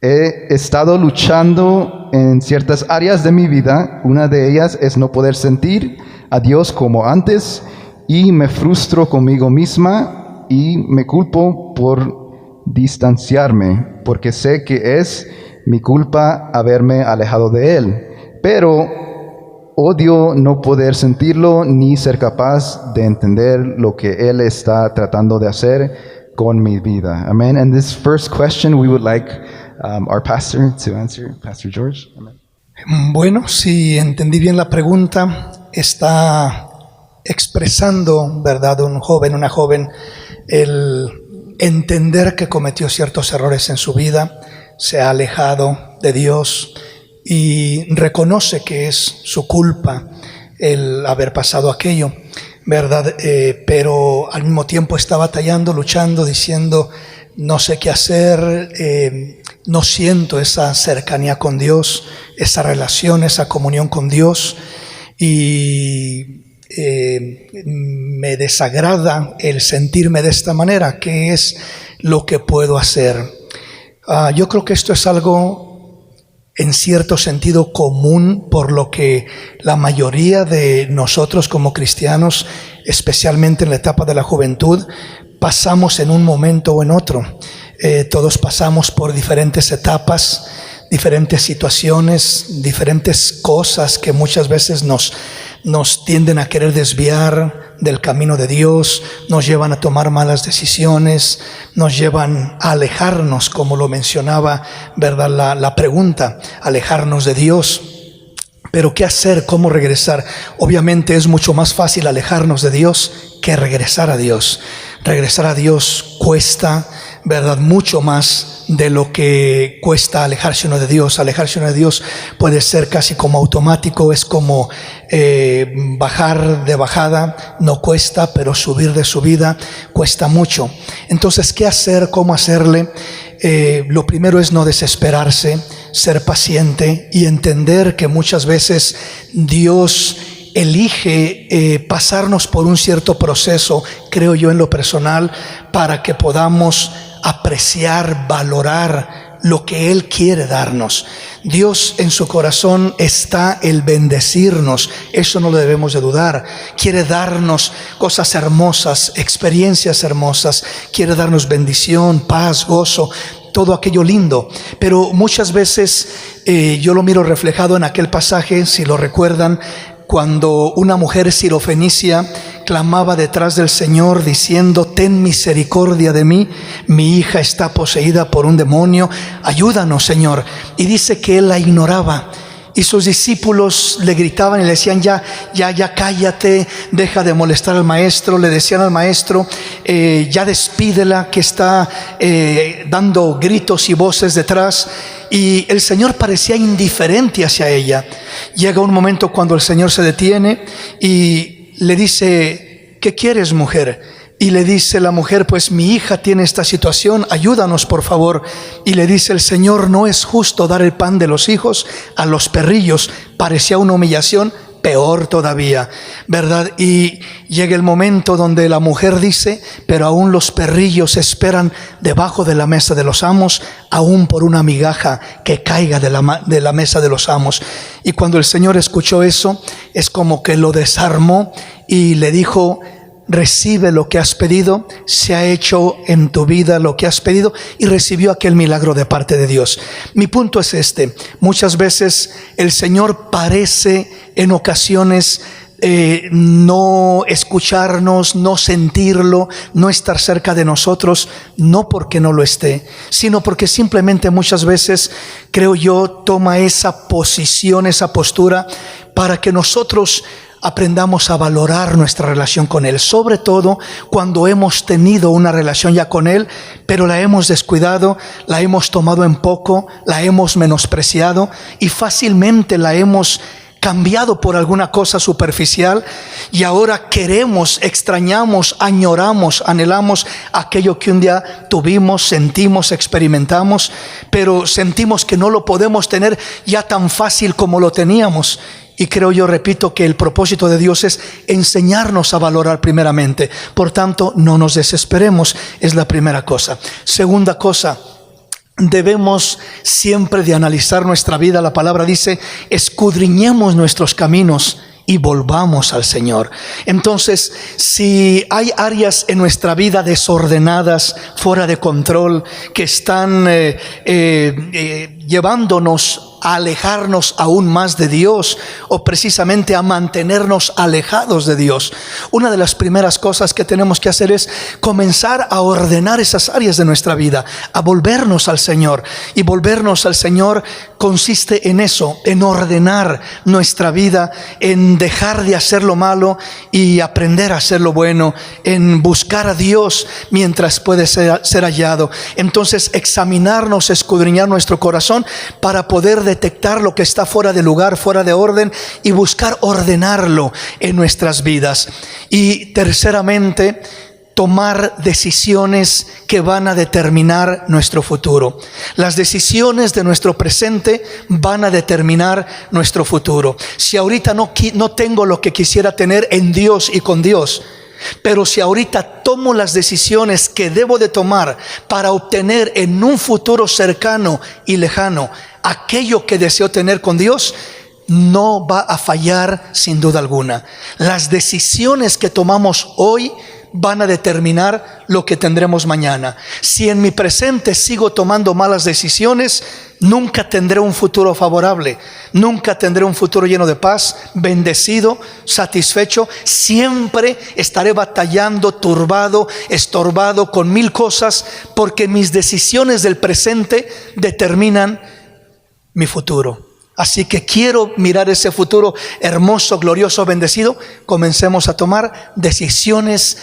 He estado luchando en ciertas áreas de mi vida. Una de ellas es no poder sentir a Dios como antes, y me frustro conmigo misma y me culpo por distanciarme, porque sé que es mi culpa haberme alejado de Él. Pero odio no poder sentirlo ni ser capaz de entender lo que Él está tratando de hacer con mi vida. Amen. And this first question we would like our pastor to answer, Pastor George. Amen. Bueno, si entendí bien la pregunta, está expresando, ¿verdad?, un joven, una joven, el entender que cometió ciertos errores en su vida, se ha alejado de Dios y reconoce que es su culpa el haber pasado aquello, ¿verdad? Pero al mismo tiempo está batallando, luchando, diciendo, no sé qué hacer, no siento esa cercanía con Dios, esa relación, esa comunión con Dios, y me desagrada el sentirme de esta manera. ¿Qué es lo que puedo hacer? Yo creo que esto es algo en cierto sentido común, por lo que la mayoría de nosotros como cristianos, especialmente en la etapa de la juventud, pasamos en un momento o en otro. Todos pasamos por diferentes etapas, diferentes situaciones, diferentes cosas que muchas veces nos tienden a querer desviar del camino de Dios, nos llevan a tomar malas decisiones, nos llevan a alejarnos, como lo mencionaba, ¿verdad?, la pregunta, alejarnos de Dios. Pero ¿qué hacer? ¿Cómo regresar? Obviamente es mucho más fácil alejarnos de Dios que regresar a Dios. Regresar a Dios cuesta, ¿verdad?, mucho más de lo que cuesta alejarse uno de Dios. Alejarse uno de Dios puede ser casi como automático, es como bajar de bajada, no cuesta, pero subir de subida cuesta mucho. Entonces, ¿qué hacer? ¿Cómo hacerle? Lo primero es no desesperarse, ser paciente y entender que muchas veces Dios elige pasarnos por un cierto proceso, creo yo en lo personal, para que podamos apreciar, valorar lo que Él quiere darnos. Dios en su corazón está el bendecirnos, eso no lo debemos de dudar. Quiere darnos cosas hermosas, experiencias hermosas, quiere darnos bendición, paz, gozo, todo aquello lindo. Pero muchas veces yo lo miro reflejado en aquel pasaje, si lo recuerdan, cuando una mujer sirofenicia clamaba detrás del Señor diciendo, ten misericordia de mí, mi hija está poseída por un demonio, ayúdanos, Señor. Y dice que él la ignoraba. Y sus discípulos le gritaban y le decían, ya cállate, deja de molestar al maestro. Le decían al maestro, ya despídela, que está dando gritos y voces detrás. Y el Señor parecía indiferente hacia ella. Llega un momento cuando el Señor se detiene y le dice, ¿qué quieres, mujer? Y le dice la mujer, pues mi hija tiene esta situación, ayúdanos por favor. Y le dice el Señor, no es justo dar el pan de los hijos a los perrillos. Parecía una humillación, peor todavía, ¿verdad? Y llega el momento donde la mujer dice, pero aún los perrillos esperan debajo de la mesa de los amos, aún por una migaja que caiga de la mesa de los amos. Y cuando el Señor escuchó eso, es como que lo desarmó y le dijo, recibe lo que has pedido, se ha hecho en tu vida lo que has pedido, y recibió aquel milagro de parte de Dios. Mi punto es este: muchas veces el Señor parece en ocasiones no escucharnos, no sentirlo, no estar cerca de nosotros, no porque no lo esté, sino porque simplemente muchas veces, creo yo, toma esa posición, esa postura para que nosotros aprendamos a valorar nuestra relación con Él, sobre todo cuando hemos tenido una relación ya con Él, pero la hemos descuidado, la hemos tomado en poco, la hemos menospreciado y fácilmente la hemos cambiado por alguna cosa superficial, y ahora queremos, extrañamos, añoramos, anhelamos aquello que un día tuvimos, sentimos, experimentamos, pero sentimos que no lo podemos tener ya tan fácil como lo teníamos. Y creo yo, repito, que el propósito de Dios es enseñarnos a valorar primeramente. Por tanto, no nos desesperemos, es la primera cosa. Segunda cosa, debemos siempre de analizar nuestra vida. La palabra dice, escudriñemos nuestros caminos y volvamos al Señor. Entonces, si hay áreas en nuestra vida desordenadas, fuera de control, que están llevándonos a alejarnos aún más de Dios, o precisamente a mantenernos alejados de Dios, una de las primeras cosas que tenemos que hacer es comenzar a ordenar esas áreas de nuestra vida, a volvernos al Señor. Y volvernos al Señor consiste en eso, en ordenar nuestra vida, en dejar de hacer lo malo y aprender a hacer lo bueno, en buscar a Dios mientras puede ser hallado. Entonces, examinarnos, escudriñar nuestro corazón para poder detectar lo que está fuera de lugar, fuera de orden, y buscar ordenarlo en nuestras vidas. Y terceramente, tomar decisiones que van a determinar nuestro futuro. Las decisiones de nuestro presente van a determinar nuestro futuro. Si ahorita no tengo lo que quisiera tener en Dios y con Dios, pero si ahorita tomo las decisiones que debo de tomar para obtener en un futuro cercano y lejano aquello que deseo tener con Dios, no va a fallar sin duda alguna. Las decisiones que tomamos hoy van a determinar lo que tendremos mañana. Si en mi presente sigo tomando malas decisiones, nunca tendré un futuro favorable, nunca tendré un futuro lleno de paz, bendecido, satisfecho. Siempre estaré batallando, turbado, estorbado con mil cosas, porque mis decisiones del presente determinan mi futuro. Así que quiero mirar ese futuro hermoso, glorioso, bendecido. Comencemos a tomar decisiones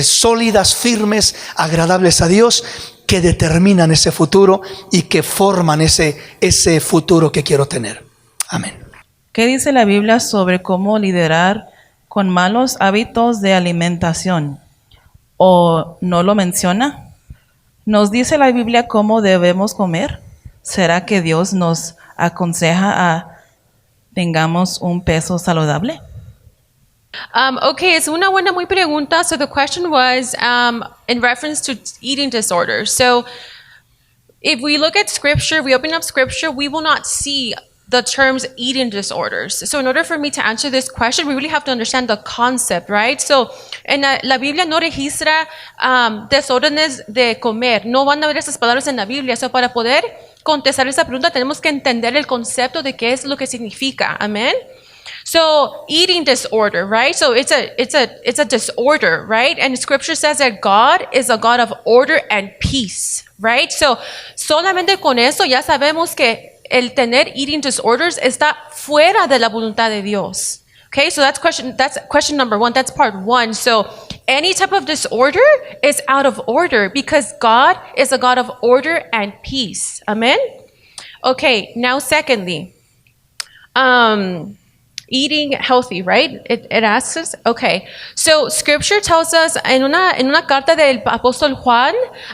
sólidas, firmes, agradables a Dios, que determinan ese futuro y que forman ese futuro que quiero tener. Amén. ¿Qué dice la Biblia sobre cómo lidiar con malos hábitos de alimentación? ¿O no lo menciona? ¿Nos dice la Biblia cómo debemos comer? ¿Será que Dios nos aconseja a tengamos un peso saludable? Okay, es una buena muy pregunta. So the question was in reference to eating disorders. So if we look at scripture, we open up scripture, we will not see the terms eating disorders. So in order for me to answer this question, we really have to understand the concept, right? So en la Biblia no registra desórdenes de comer. No van a ver esas palabras en la Biblia. So para poder contestar esa pregunta tenemos que entender el concepto de qué es lo que significa. Amén. So eating disorder, right? So it's a disorder, right? And scripture says that God is a God of order and peace, right? So solamente con eso ya sabemos que el tener eating disorders está fuera de la voluntad de Dios. Okay, so that's question number one. That's part one. So any type of disorder is out of order because God is a God of order and peace. Amen? Okay, now secondly, eating healthy, right? It asks us. Okay, so scripture tells us en una carta del apóstol Juan,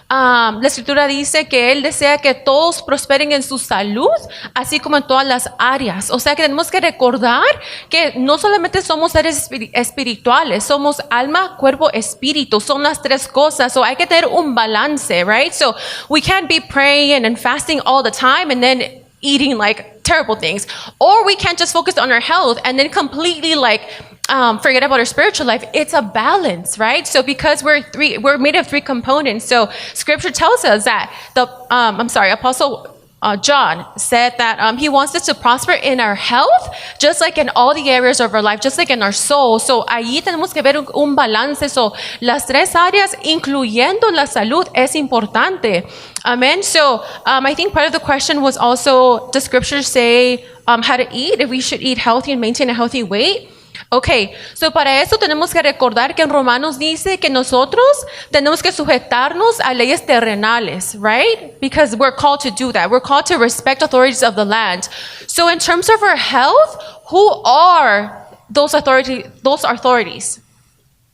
la escritura dice que él desea que todos prosperen en su salud, así como en todas las áreas. O sea que tenemos que recordar que no solamente somos seres espirituales, somos alma, cuerpo, espíritu. Son las tres cosas. So hay que tener un balance, right? So we can't be praying and fasting all the time and then eating like terrible things, or we can't just focus on our health and then completely forget about our spiritual life. It's a balance, right? So because we're made of three components. So scripture tells us that Apostle John said that he wants us to prosper in our health, just like in all the areas of our life, just like in our soul. So allí tenemos que ver un balance. So las tres áreas, incluyendo la salud, es importante. Amen. So I think part of the question was also, does scripture say how to eat, if we should eat healthy and maintain a healthy weight? Okay, so para eso tenemos que recordar que en Romanos dice que nosotros tenemos que sujetarnos a leyes terrenales, right? Because we're called to do that. We're called to respect authorities of the land. So in terms of our health, who are those authorities?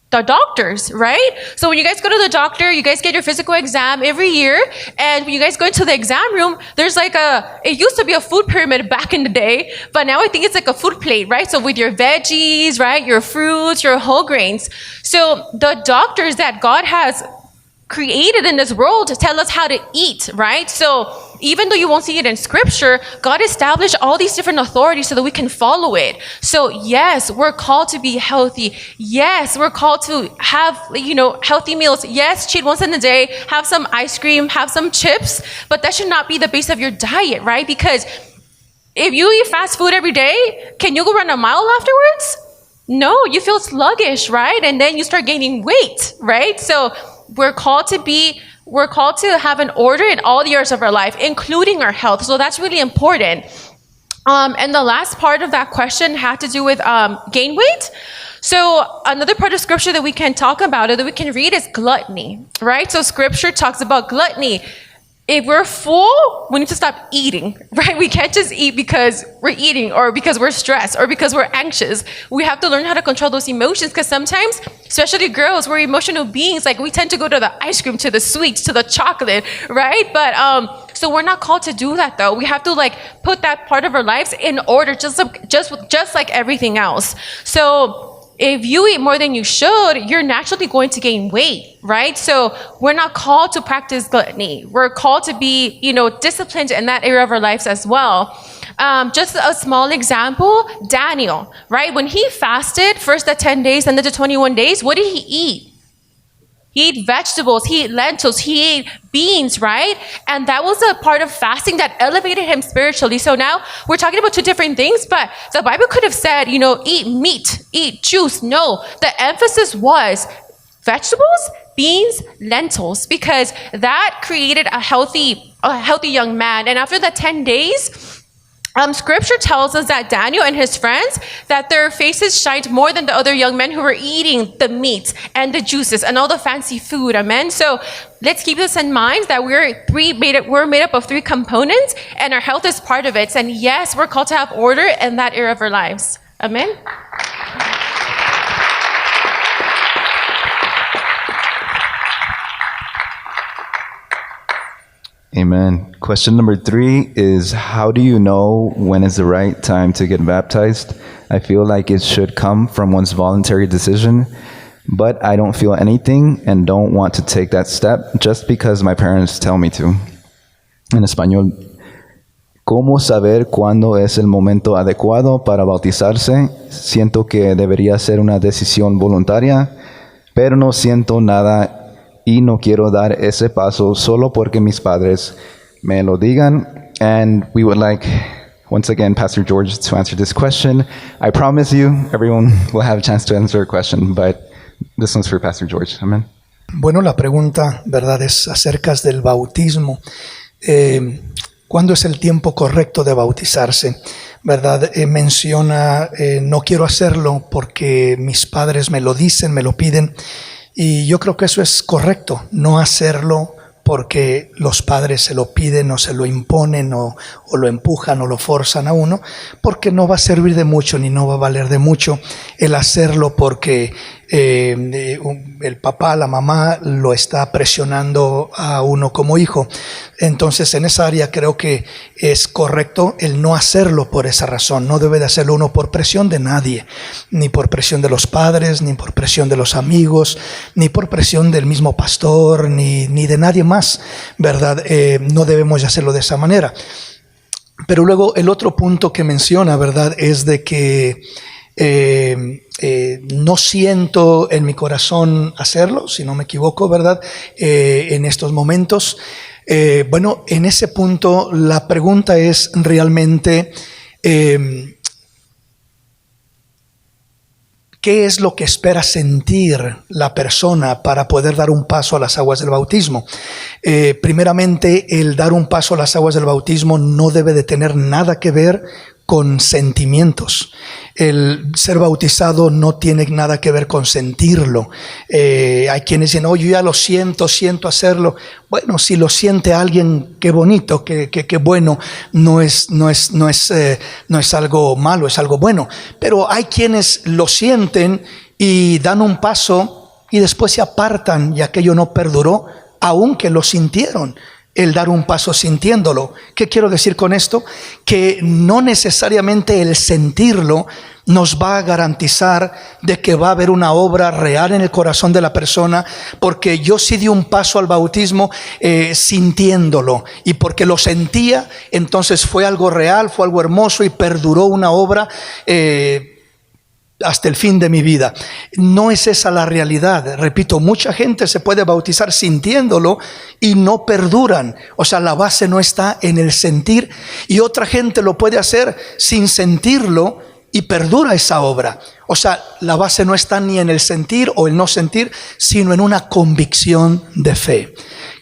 The doctors, right? So when you guys go to the doctor, you guys get your physical exam every year, and when you guys go into the exam room, there's it used to be a food pyramid back in the day, but now I think it's like a food plate, right? So with your veggies, right? Your fruits, your whole grains. So the doctors that God has created in this world to tell us how to eat, right? So even though you won't see it in scripture, God established all these different authorities so that we can follow it. So yes, we're called to be healthy. Yes, we're called to have, healthy meals. Yes, cheat once in a day, have some ice cream, have some chips, but that should not be the base of your diet, right? Because if you eat fast food every day, can you go run a mile afterwards? No, you feel sluggish, right? And then you start gaining weight, right? So we're called to have an order in all the areas of our life, including our health. So that's really important. And the last part of that question had to do with gain weight. So another part of scripture that we can talk about or that we can read is gluttony, right? So scripture talks about gluttony. If we're full, we need to stop eating, right? We can't just eat because we're eating or because we're stressed or because we're anxious. We have to learn how to control those emotions because sometimes, especially girls, we're emotional beings. Like we tend to go to the ice cream, to the sweets, to the chocolate, right? But so we're not called to do that though. We have to put that part of our lives in order, just like everything else. So if you eat more than you should, you're naturally going to gain weight, right? So we're not called to practice gluttony. We're called to be, disciplined in that area of our lives as well. Just a small example, Daniel, right? When he fasted, first at 10 days and then to 21 days, what did he eat? He ate vegetables, he ate lentils, he ate beans, right? And that was a part of fasting that elevated him spiritually. So now we're talking about two different things, but the Bible could have said, eat meat, eat juice. No, the emphasis was vegetables, beans, lentils, because that created a healthy young man. And after the 10 days, scripture tells us that Daniel and his friends, that their faces shined more than the other young men who were eating the meat and the juices and all the fancy food. Amen. So let's keep this in mind that we're made up of three components and our health is part of it. And yes, we're called to have order in that area of our lives. Amen. Amen. Question number 3 is, how do you know when is the right time to get baptized? I feel like it should come from one's voluntary decision, but I don't feel anything and don't want to take that step just because my parents tell me to. En español, ¿cómo saber cuándo es el momento adecuado para bautizarse? Siento que debería ser una decisión voluntaria, pero no siento nada y no quiero dar ese paso solo porque mis padres me lo digan. And we would like, once again, Pastor George to answer this question. I promise you, everyone will have a chance to answer a question, but this one's for Pastor George. Amen. Bueno, la pregunta, ¿verdad?, es acerca del bautismo. ¿Cuándo es el tiempo correcto de bautizarse? ¿Verdad? Menciona, no quiero hacerlo porque mis padres me lo dicen, me lo piden. Y yo creo que eso es correcto, no hacerlo porque los padres se lo piden o se lo imponen o lo empujan o lo forzan a uno, porque no va a servir de mucho ni no va a valer de mucho el hacerlo porque el papá, la mamá lo está presionando a uno como hijo. Entonces en esa área creo que es correcto el no hacerlo por esa razón. No debe de hacerlo uno por presión de nadie, ni por presión de los padres, ni por presión de los amigos, ni por presión del mismo pastor, ni de nadie más, ¿verdad? No debemos de hacerlo de esa manera. Pero luego el otro punto que menciona, ¿verdad?, es de que no siento en mi corazón hacerlo, si no me equivoco, ¿verdad?, en estos momentos. Bueno, en ese punto la pregunta es realmente ¿qué es lo que espera sentir la persona para poder dar un paso a las aguas del bautismo? Primeramente, el dar un paso a las aguas del bautismo no debe de tener nada que ver con sentimientos. El ser bautizado no tiene nada que ver con sentirlo. Hay quienes dicen, yo ya lo siento hacerlo. Bueno, si lo siente alguien, qué bonito, qué bueno, no es algo malo, es algo bueno. Pero hay quienes lo sienten y dan un paso y después se apartan y aquello no perduró, aunque lo sintieron. El dar un paso sintiéndolo. ¿Qué quiero decir con esto? Que no necesariamente el sentirlo nos va a garantizar de que va a haber una obra real en el corazón de la persona, porque yo sí di un paso al bautismo sintiéndolo, y porque lo sentía, entonces fue algo real, fue algo hermoso y perduró una obra hasta el fin de mi vida. No es esa la realidad. Repito, mucha gente se puede bautizar sintiéndolo y no perduran. O sea, la base no está en el sentir, y otra gente lo puede hacer sin sentirlo y perdura esa obra. O sea, la base no está ni en el sentir o el no sentir, sino en una convicción de fe.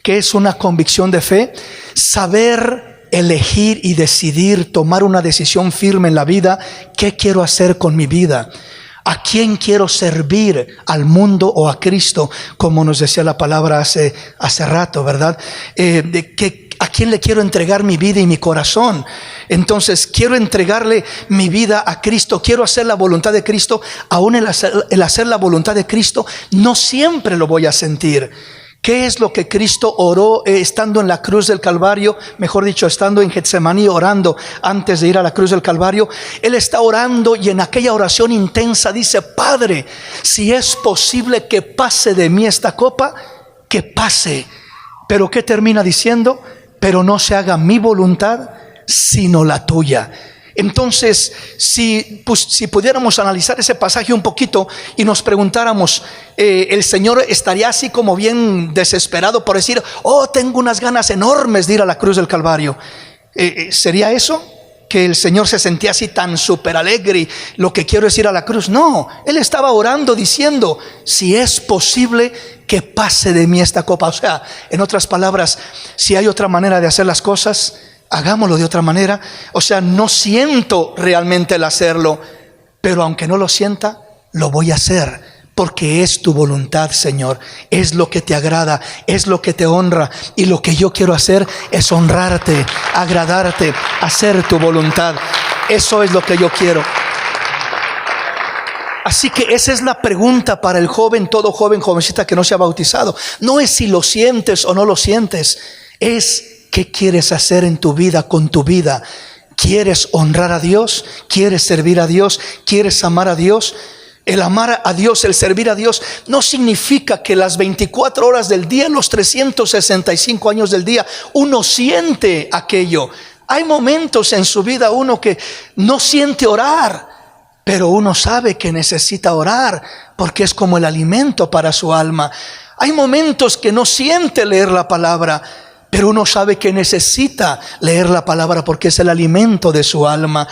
¿Qué es una convicción de fe? Saber elegir y decidir, tomar una decisión firme en la vida. ¿Qué quiero hacer con mi vida? ¿A quién quiero servir? ¿Al mundo o a Cristo? Como nos decía la palabra hace rato, ¿verdad? ¿A quién le quiero entregar mi vida y mi corazón? Entonces, quiero entregarle mi vida a Cristo, quiero hacer la voluntad de Cristo. Aún el hacer la voluntad de Cristo, no siempre lo voy a sentir. ¿Qué es lo que Cristo oró estando en la cruz del Calvario? Mejor dicho, estando en Getsemaní orando antes de ir a la cruz del Calvario. Él está orando y en aquella oración intensa dice: Padre, si es posible que pase de mí esta copa, que pase. Pero ¿qué termina diciendo? Pero no se haga mi voluntad, sino la tuya. Entonces, si pudiéramos analizar ese pasaje un poquito y nos preguntáramos, el Señor estaría así como bien desesperado por decir: oh, tengo unas ganas enormes de ir a la cruz del Calvario. ¿Sería eso? Que el Señor se sentía así tan súper alegre y lo que quiero es ir a la cruz. No, Él estaba orando diciendo: si es posible que pase de mí esta copa. O sea, en otras palabras, si hay otra manera de hacer las cosas, hagámoslo de otra manera. O sea, no siento realmente el hacerlo, pero aunque no lo sienta, lo voy a hacer, porque es tu voluntad, Señor. Es lo que te agrada, es lo que te honra, y lo que yo quiero hacer es honrarte, agradarte, hacer tu voluntad. Eso es lo que yo quiero. Así que esa es la pregunta para el joven, todo joven, jovencita que no se ha bautizado. No es si lo sientes o no lo sientes, es ¿qué quieres hacer en tu vida, con tu vida? ¿Quieres honrar a Dios? ¿Quieres servir a Dios? ¿Quieres amar a Dios? El amar a Dios, el servir a Dios, no significa que las 24 horas del día, los 365 años del día, uno siente aquello. Hay momentos en su vida uno que no siente orar, pero uno sabe que necesita orar porque es como el alimento para su alma. Hay momentos que no siente leer la palabra, pero uno sabe que necesita leer la palabra porque es el alimento de su alma.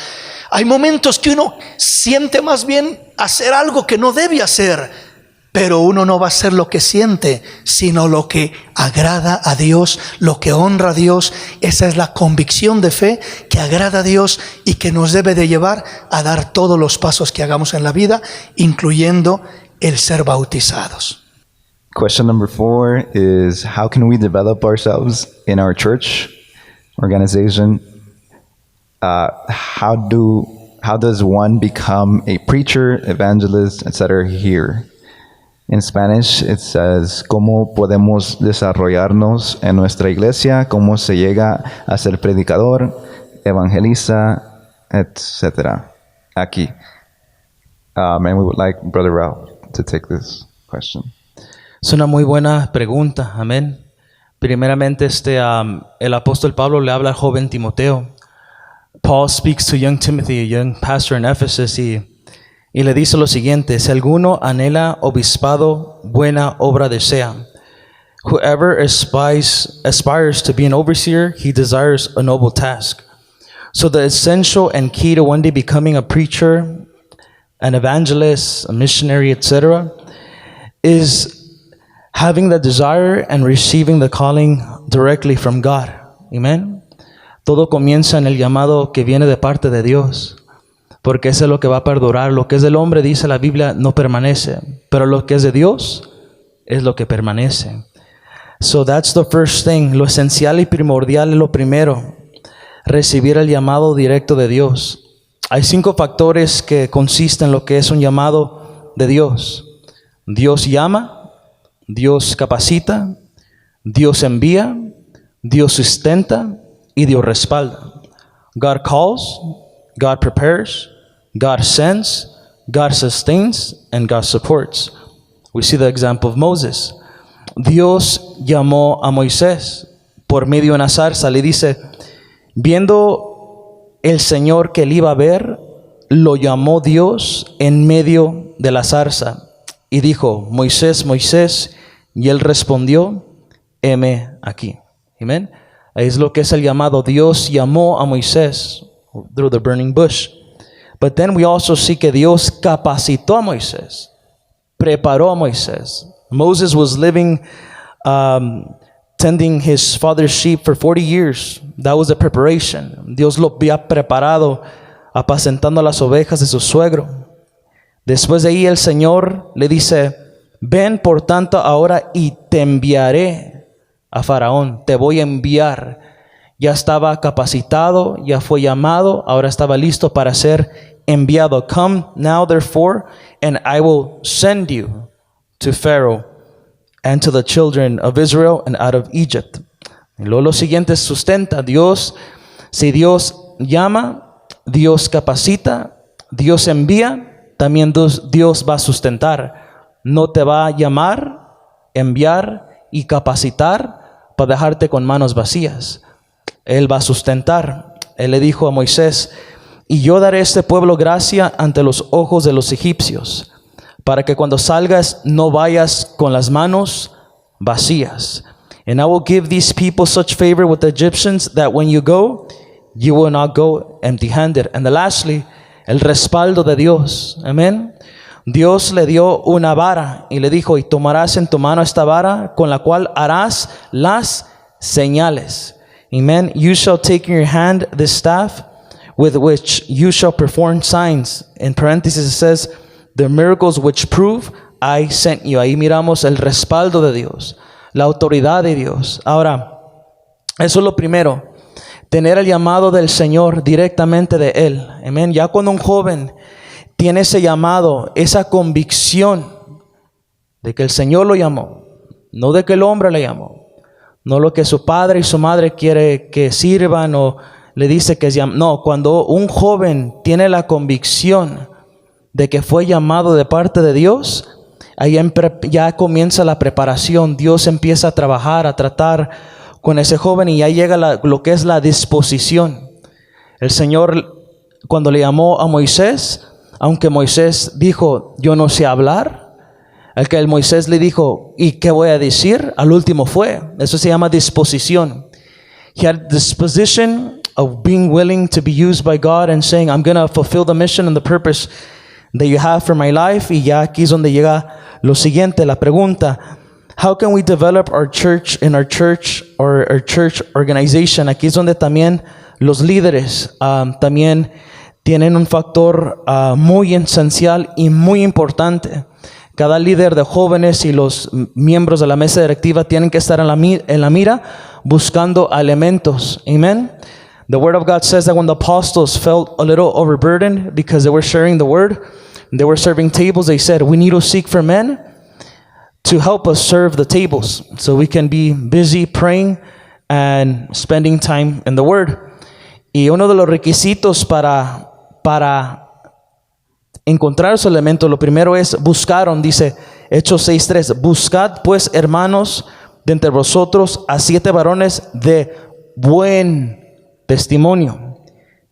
Hay momentos que uno siente más bien hacer algo que no debe hacer, pero uno no va a hacer lo que siente, sino lo que agrada a Dios, lo que honra a Dios. Esa es la convicción de fe que agrada a Dios y que nos debe de llevar a dar todos los pasos que hagamos en la vida, incluyendo el ser bautizados. Question number 4 is, how can we develop ourselves in our church organization? How does one become a preacher, evangelist, etc. here? In Spanish, it says, ¿cómo podemos desarrollarnos en nuestra iglesia? ¿Cómo se llega a ser predicador, evangelista, etc.? Aquí. And we would like Brother Ralph to take this question. Es una muy buena pregunta, amén. Primeramente, el apóstol Pablo le habla al joven Timoteo. Paul speaks to young Timothy, a young pastor in Ephesus, y le dice lo siguiente: si alguno anhela obispado, buena obra desea. Whoever aspires to be an overseer, he desires a noble task. So the essential and key to one day becoming a preacher, an evangelist, a missionary, etc., is having the desire and receiving the calling directly from God. Amen. Todo comienza en el llamado que viene de parte de Dios, porque eso es lo que va a perdurar. Lo que es del hombre, dice la Biblia, no permanece, pero lo que es de Dios es lo que permanece. So that's the first thing. Lo esencial y primordial es lo primero: recibir el llamado directo de Dios. Hay 5 factores que consisten en lo que es un llamado de Dios. Dios llama, Dios capacita, Dios envía, Dios sustenta y Dios respalda. God calls, God prepares, God sends, God sustains, and God supports. We see the example of Moses. Dios llamó a Moisés por medio de una zarza. Le dice, viendo el Señor que él iba a ver, lo llamó Dios en medio de la zarza. Y dijo, Moisés, Moisés. Y él respondió, heme aquí. Amen. Es lo que es el llamado. Dios llamó a Moisés through the burning bush. But then we also see que Dios capacitó a Moisés. Preparó a Moisés. Moses was living, tending his father's sheep for 40 years. That was the preparation. Dios lo había preparado apacentando las ovejas de su suegro. Después de ahí el Señor le dice, ven por tanto ahora y te enviaré a Faraón. Te voy a enviar. Ya estaba capacitado, ya fue llamado, ahora estaba listo para ser enviado. Come now therefore, and I will send you to Pharaoh and to the children of Israel and out of Egypt. Y luego lo siguiente sustenta. Dios, si Dios llama, Dios capacita, Dios envía, también Dios va a sustentar. No te va a llamar, enviar y capacitar para dejarte con manos vacías. Él va a sustentar. Él le dijo a Moisés, y yo daré a este pueblo gracia ante los ojos de los egipcios, para que cuando salgas no vayas con las manos vacías. And I will give these people such favor with the Egyptians that when you go, you will not go empty-handed. And lastly, el respaldo de Dios. Amén. Dios le dio una vara y le dijo, y tomarás en tu mano esta vara con la cual harás las señales. Amen. You shall take in your hand this staff with which you shall perform signs. In parentheses it says, the miracles which prove I sent you. Ahí miramos el respaldo de Dios, la autoridad de Dios. Ahora, eso es lo primero. Tener el llamado del Señor directamente de Él. Amén. Ya cuando un joven tiene ese llamado, esa convicción de que el Señor lo llamó, no de que el hombre le llamó, no lo que su padre y su madre quiere que sirvan o le dice que es llamado. No, cuando un joven tiene la convicción de que fue llamado de parte de Dios, ahí ya comienza la preparación. Dios empieza a trabajar, a tratar con ese joven y ya llega lo que es la disposición. El Señor, cuando le llamó a Moisés, aunque Moisés dijo, yo no sé hablar, el que el Moisés le dijo, ¿y qué voy a decir? Al último fue. Eso se llama disposición. He had disposition of being willing to be used by God and saying, I'm going to fulfill the mission and the purpose that you have for my life. Y ya aquí es donde llega lo siguiente, la pregunta. How can we develop our church in our church or our church organization? Aquí es donde también los líderes también tienen un factor muy esencial y muy importante. Cada líder de jóvenes y los miembros de la mesa directiva tienen que estar en la mira buscando elementos. Amen. The word of God says that when the apostles felt a little overburdened because they were sharing the word, they were serving tables, they said, we need to seek for men to help us serve the tables so we can be busy praying and spending time in the word. Y uno de los requisitos para encontrar esos elementos, lo primero es buscaron, dice Hechos 6:3, buscad pues hermanos de entre vosotros a 7 varones de buen testimonio,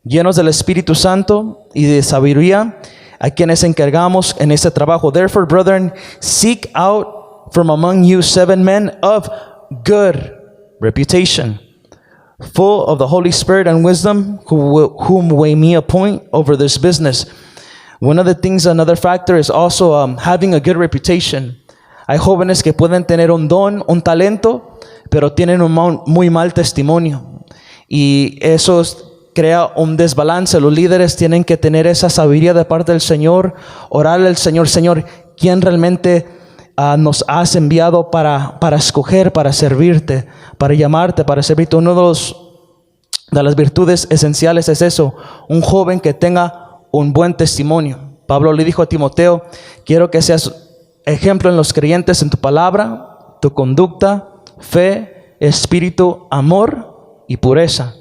llenos del Espíritu Santo y de sabiduría, a quienes encargamos en este trabajo. Therefore, brethren, seek out from among you 7 men of good reputation, full of the Holy Spirit and wisdom, whom we may appoint over this business. One of the things, another factor is also having a good reputation. Hay jóvenes que pueden tener un don, un talento, pero tienen un muy mal testimonio. Y eso crea un desbalance. Los líderes tienen que tener esa sabiduría de parte del Señor, orarle al Señor, Señor, ¿quién realmente nos has enviado para escoger, para servirte, para llamarte, para servirte? Uno de las virtudes esenciales es eso, un joven que tenga un buen testimonio. Pablo le dijo a Timoteo, quiero que seas ejemplo en los creyentes en tu palabra, tu conducta, fe, espíritu, amor y pureza.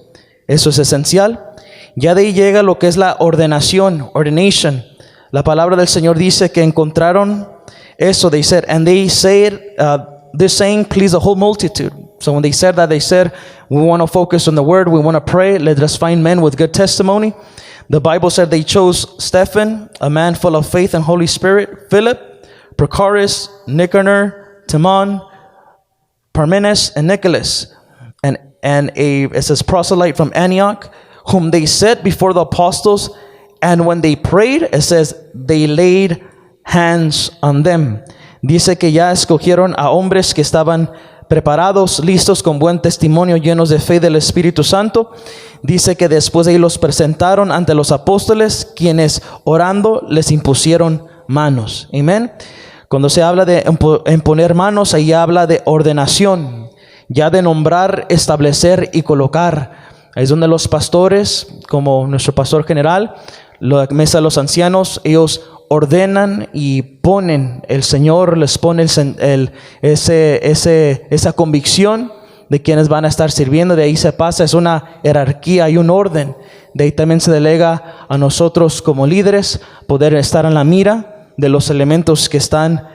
Eso es esencial. Ya de ahí llega lo que es la ordenación, ordination. La palabra del Señor dice que encontraron eso. They said, and they said, this saying pleased the whole multitude. So when they said that, they said, we want to focus on the word, we want to pray, let us find men with good testimony. The Bible said they chose Stephen, a man full of faith and Holy Spirit, Philip, Prochorus, Nicanor, Timon, Parmenas, and Nicholas, it says proselyte from Antioch, whom they set before the apostles, and when they prayed, it says they laid hands on them. Dice que ya escogieron a hombres que estaban preparados, listos, con buen testimonio, llenos de fe del Espíritu Santo. Dice que después de ahí los presentaron ante los apóstoles, quienes orando les impusieron manos. Amén. Cuando se habla de imponer manos, ahí habla de ordenación, ya de nombrar, establecer y colocar. Ahí es donde los pastores, como nuestro pastor general, la mesa de los ancianos, ellos ordenan y ponen, el Señor les pone esa convicción de quienes van a estar sirviendo. De ahí se pasa, es una jerarquía, hay un orden. De ahí también se delega a nosotros como líderes poder estar en la mira de los elementos que están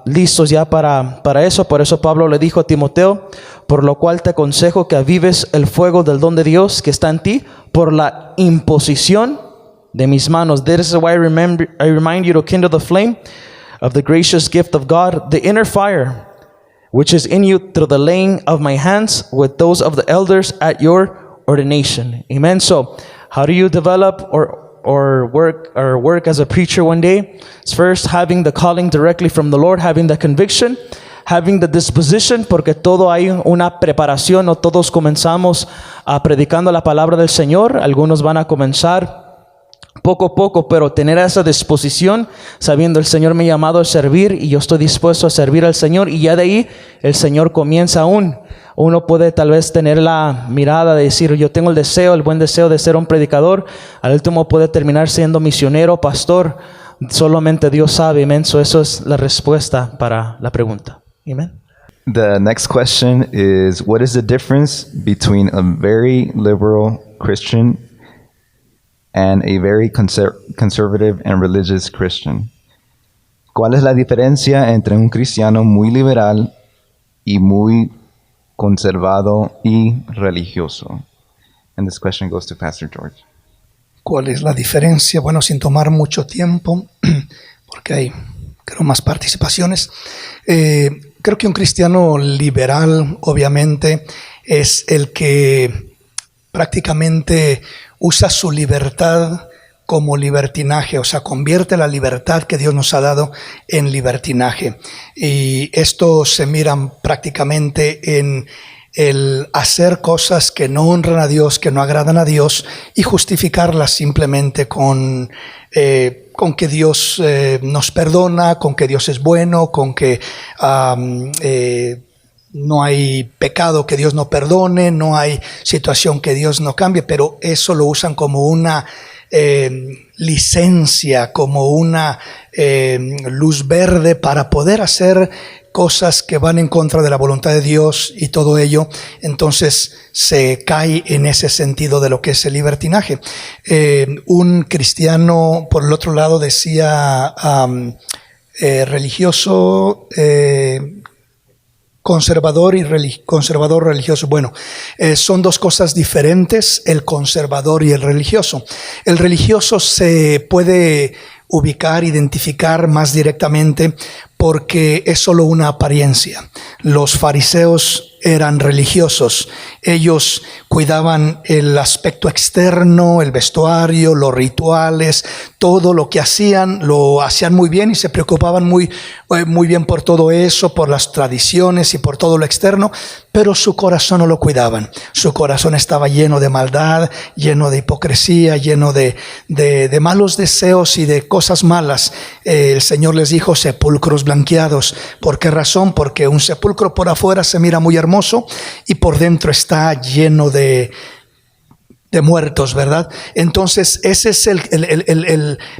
listos ya para eso. Por eso Pablo le dijo a Timoteo, por lo cual te aconsejo que avives el fuego del don de Dios que está en ti por la imposición de mis manos. This is why I remind you to kindle the flame of the gracious gift of God, the inner fire, which is in you through the laying of my hands with those of the elders at your ordination. Amen. So how do you develop or work as a preacher one day? It's first having the calling directly from the Lord, having the conviction, having the disposition, porque todo hay una preparación. No todos comenzamos predicando la palabra del Señor. Algunos van a comenzar poco a poco, pero tener esa disposición, sabiendo el Señor me ha llamado a servir y yo estoy dispuesto a servir al Señor, y ya de ahí el Señor comienza aún. Uno puede tal vez tener la mirada de decir, yo tengo el buen deseo de ser un predicador, al último puede terminar siendo misionero, pastor, solamente Dios sabe. Amén. So eso es la respuesta para la pregunta. Amén. The next question is, what is the difference between a very liberal Christian and a very conservative and religious Christian? ¿Cuál es la diferencia entre un cristiano muy liberal y muy conservado y religioso? And this question goes to Pastor George. ¿Cuál es la diferencia? Bueno, sin tomar mucho tiempo, porque hay, creo, más participaciones. Creo que un cristiano liberal, obviamente, es el que prácticamente usa su libertad como libertinaje, o sea, convierte la libertad que Dios nos ha dado en libertinaje. Y esto se mira prácticamente en el hacer cosas que no honran a Dios, que no agradan a Dios, y justificarlas simplemente con que Dios nos perdona, con que Dios es bueno, con que no hay pecado que Dios no perdone, no hay situación que Dios no cambie, pero eso lo usan como una licencia, como una luz verde para poder hacer cosas que van en contra de la voluntad de Dios y todo ello. Entonces se cae en ese sentido de lo que es el libertinaje. Un cristiano, por el otro lado, decía religioso, conservador religioso. Bueno, son dos cosas diferentes, el conservador y el religioso. El religioso se puede ubicar, identificar más directamente porque es solo una apariencia. Los fariseos eran religiosos. Ellos cuidaban el aspecto externo, el vestuario, los rituales, todo lo que hacían, lo hacían muy bien y se preocupaban muy bien por todo eso, por las tradiciones y por todo lo externo, pero su corazón no lo cuidaban. Su corazón estaba lleno de maldad, lleno de hipocresía, lleno de malos deseos y de cosas malas. El Señor les dijo sepulcros blanqueados. ¿Por qué razón? Porque un sepulcro por afuera se mira muy hermoso y por dentro está lleno de muertos, ¿verdad? Entonces ese es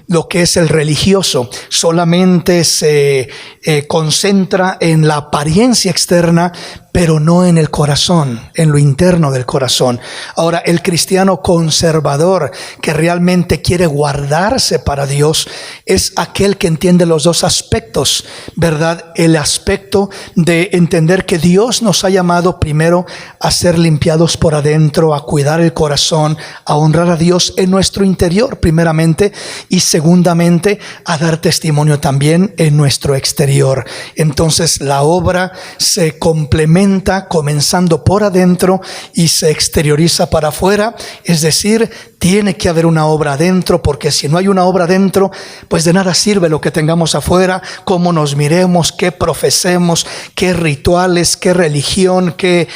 lo que es el religioso. Solamente se concentra en la apariencia externa, pero no en el corazón, en lo interno del corazón. Ahora, el cristiano conservador que realmente quiere guardarse para Dios es aquel que entiende los dos aspectos, ¿verdad? El aspecto de entender que Dios nos ha llamado primero a ser limpiados por adentro, a cuidar el corazón, a honrar a Dios en nuestro interior primeramente, y segundamente a dar testimonio también en nuestro exterior. Entonces la obra se complementa comenzando por adentro y se exterioriza para afuera, es decir, tiene que haber una obra adentro, porque si no hay una obra adentro, pues de nada sirve lo que tengamos afuera, cómo nos miremos, qué profesemos, qué rituales, qué religión, qué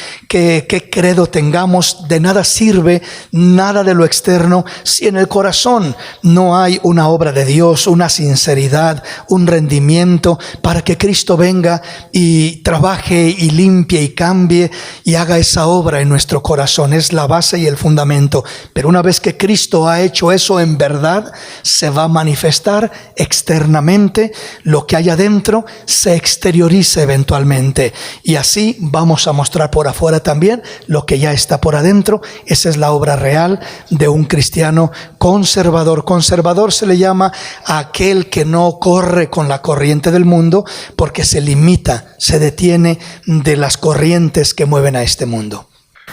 credo tengamos. De nada sirve nada de lo externo si en el corazón no hay una obra de Dios, una sinceridad, un rendimiento para que Cristo venga y trabaje y limpie y cambie y haga esa obra en nuestro corazón. Es la base y el fundamento. Pero una vez que Cristo ha hecho eso en verdad, se va a manifestar externamente. Lo que hay adentro se exterioriza eventualmente, y así vamos a mostrar por afuera también lo que ya está por adentro. Esa es la obra real de un cristiano conservador. Conservador se le llama a aquel que no corre con la corriente del mundo, porque se limita, se detiene de las corrientes que mueven a este mundo.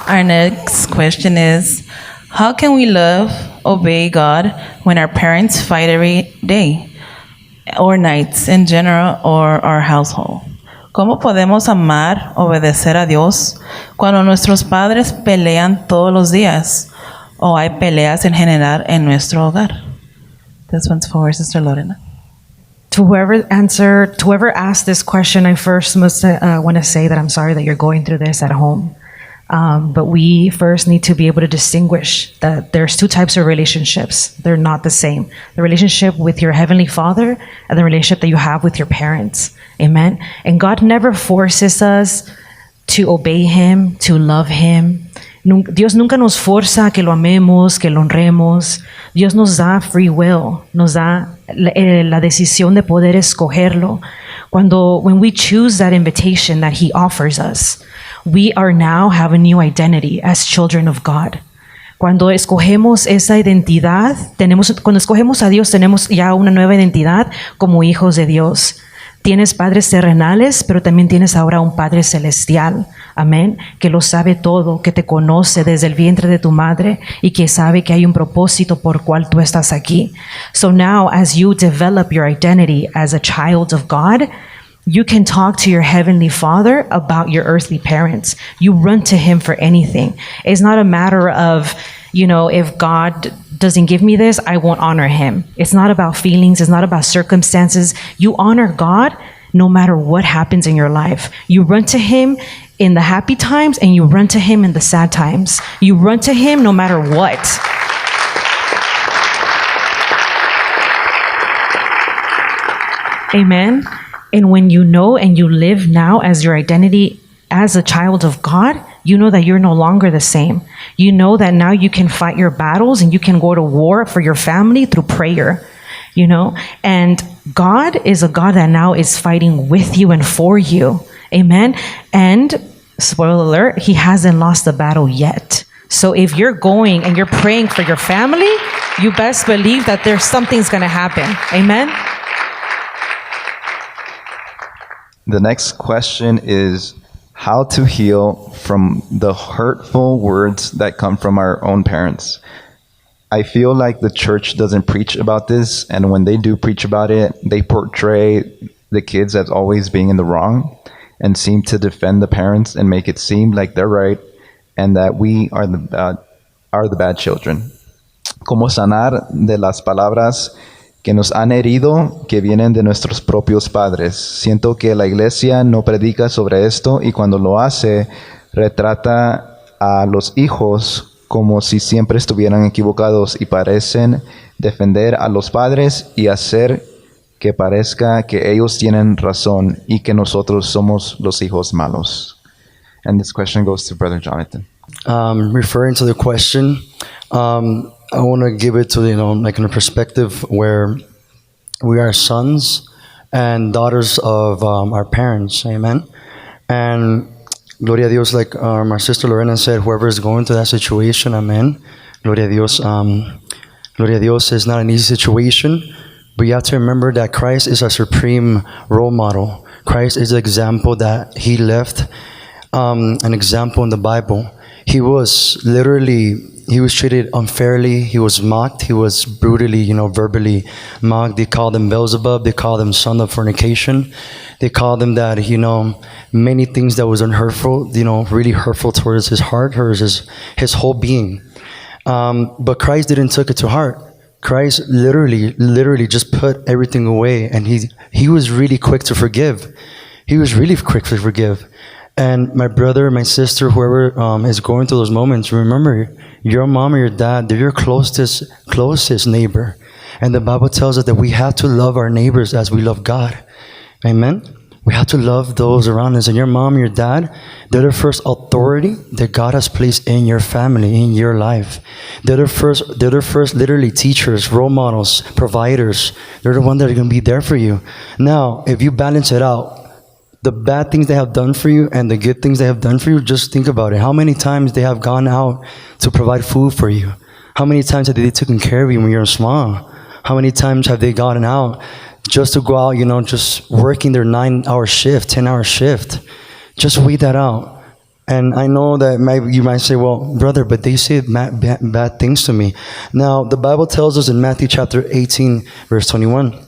Our next question is, how can we love, obey God when our parents fight every day or nights in general or our household? ¿Cómo podemos amar, obedecer a Dios cuando nuestros padres pelean todos los días o hay peleas en general en nuestro hogar? This one's for Sister Lorena. To whoever asked this question, I first must want to say that I'm sorry that you're going through this at home. But we first need to be able to distinguish that there's two types of relationships. They're not the same. The relationship with your Heavenly Father and the relationship that you have with your parents. Amen. And God never forces us to obey Him, to love Him. Dios nunca nos forza a que lo amemos, que lo honremos. Dios nos da free will, nos da la decisión de poder escogerlo. When we choose that invitation that He offers us, we are now have a new identity as children of God. Cuando escogemos esa identidad, cuando escogemos a Dios, tenemos ya una nueva identidad como hijos de Dios. Tienes padres terrenales, pero también tienes ahora un Padre celestial, amén, que lo sabe todo, que te conoce desde el vientre de tu madre y que sabe que hay un propósito por cual tú estás aquí. So now, as you develop your identity as a child of God, you can talk to your Heavenly Father about your earthly parents. You run to Him for anything. It's not a matter of, if God doesn't give me this, I won't honor Him. It's not about feelings. It's not about circumstances. You honor God no matter what happens in your life. You run to Him in the happy times and you run to Him in the sad times. You run to Him no matter what. Amen. And when you know and you live now as your identity as a child of God, you know that you're no longer the same. You know that now you can fight your battles and you can go to war for your family through prayer, And God is a God that now is fighting with you and for you. Amen. And spoiler alert, He hasn't lost the battle yet. So if you're going and you're praying for your family, you best believe that something's going to happen. Amen. The next question is how to heal from the hurtful words that come from our own parents. I feel like the church doesn't preach about this, and when they do preach about it, they portray the kids as always being in the wrong and seem to defend the parents and make it seem like they're right and that we are the bad children. ¿Cómo sanar de las palabras que nos han herido, que vienen de nuestros propios padres? Siento que la iglesia no predica sobre esto y cuando lo hace, retrata a los hijos como si siempre estuvieran equivocados y parecen defender a los padres y hacer que parezca que ellos tienen razón y que nosotros somos los hijos malos. And this question goes to Brother Jonathan. Referring to the question, I want to give it to, like in a perspective where we are sons and daughters of our parents, amen? And Gloria a Dios, like our sister Lorena said, whoever is going through that situation, amen. Gloria a Dios. Gloria a Dios is not an easy situation, but you have to remember that Christ is our supreme role model. Christ is the example that he left, an example in the Bible. He was treated unfairly. He was mocked. He was brutally, verbally mocked. They called him Beelzebub. They called him son of fornication. They called him that, many things that was unhurtful, really hurtful towards his heart, towards his whole being. But Christ didn't take it to heart. Christ literally just put everything away, and he was really quick to forgive. He was really quick to forgive. And my brother, my sister, whoever is going through those moments, remember, your mom or your dad, they're your closest neighbor. And the Bible tells us that we have to love our neighbors as we love God. Amen? We have to love those around us. And your mom, your dad, they're the first authority that God has placed in your family, in your life. They're the first literally teachers, role models, providers. They're the ones that are going to be there for you. Now, if you balance it out, the bad things they have done for you and the good things they have done for you, just think about it. How many times they have gone out to provide food for you? How many times have they taken care of you when you were small? How many times have they gotten out just to go out, just working their 9-hour shift, 10-hour shift? Just weigh that out. And I know that you might say, well, brother, but they say bad things to me. Now, the Bible tells us in Matthew chapter 18, verse 21,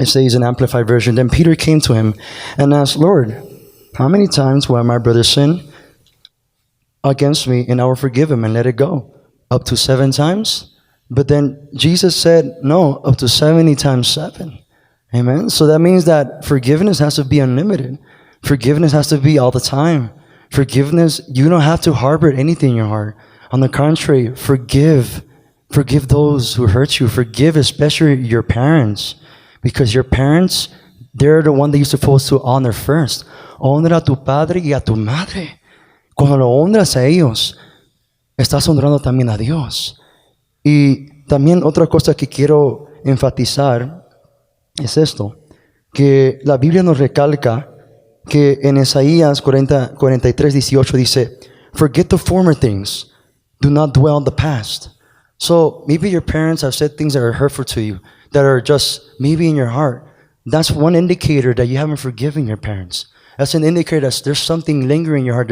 it says in Amplified Version, then Peter came to him and asked, Lord, how many times will my brother sin against me and I will forgive him and let it go? Up to 7 times? But then Jesus said, no, up to 70 times 7. Amen? So that means that forgiveness has to be unlimited. Forgiveness has to be all the time. Forgiveness, you don't have to harbor anything in your heart. On the contrary, forgive. Forgive those who hurt you. Forgive especially your parents. Because your parents, they're the one that you're supposed to honor first. Honra a tu padre y a tu madre. Cuando lo honras a ellos, estás honrando también a Dios. Y también otra cosa que quiero enfatizar es esto, que la Biblia nos recalca que en Isaías 43:18 dice, forget the former things, do not dwell on the past. So maybe your parents have said things that are hurtful to you, that are just maybe in your heart. That's one indicator that you haven't forgiven your parents. That's an indicator that there's something lingering in your heart.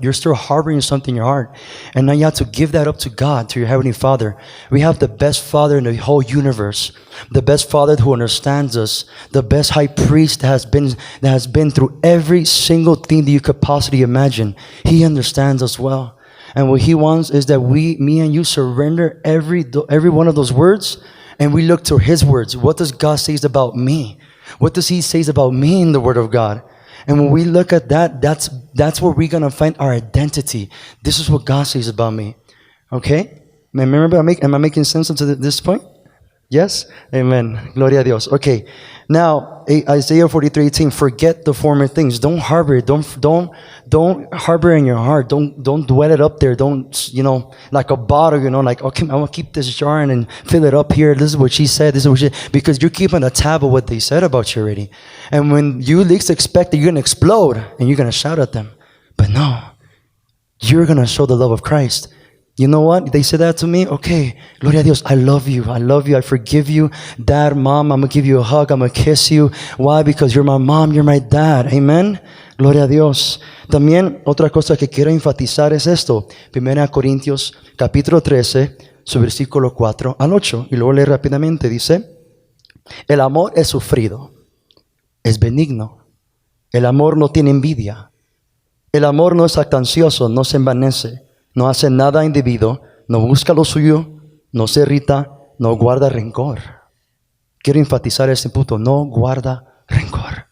You're still harboring something in your heart. And now you have to give that up to God, to your Heavenly Father. We have the best Father in the whole universe. The best Father who understands us. The best High Priest that has been through every single thing that you could possibly imagine. He understands us well. And what He wants is that me and you surrender every one of those words, and we look to His words. What does God say about me? What does He say about me in the Word of God? And when we look at that, that's where we're going to find our identity. This is what God says about me. Okay? Remember, am I making sense up to this point? Yes? Amen. Gloria a Dios. Okay. Now, Isaiah 43:18, forget the former things. Don't harbor it. Don't harbor in your heart. Don't dwell it up there. Don't, like a bottle, like, okay, I'm going to keep this jar and fill it up here. This is what she said. This is what she, because you're keeping a tab of what they said about you already. And when you least expect it, you're going to explode and you're going to shout at them. But no, you're going to show the love of Christ. You know what? They said that to me. Okay, Gloria a Dios, I love you. I love you. I forgive you. Dad, Mom, I'm going to give you a hug. I'm going to kiss you. Why? Because you're my mom. You're my dad. Amen. Gloria a Dios. También otra cosa que quiero enfatizar es esto. 1 Corintios capítulo 13, su versículo 4 al 8. Y luego leer rápidamente. Dice, el amor es sufrido. Es benigno. El amor no tiene envidia. El amor no es jactancioso, no se envanece. No hace nada indebido, no busca lo suyo, no se irrita, no guarda rencor. Quiero enfatizar este punto, no guarda rencor.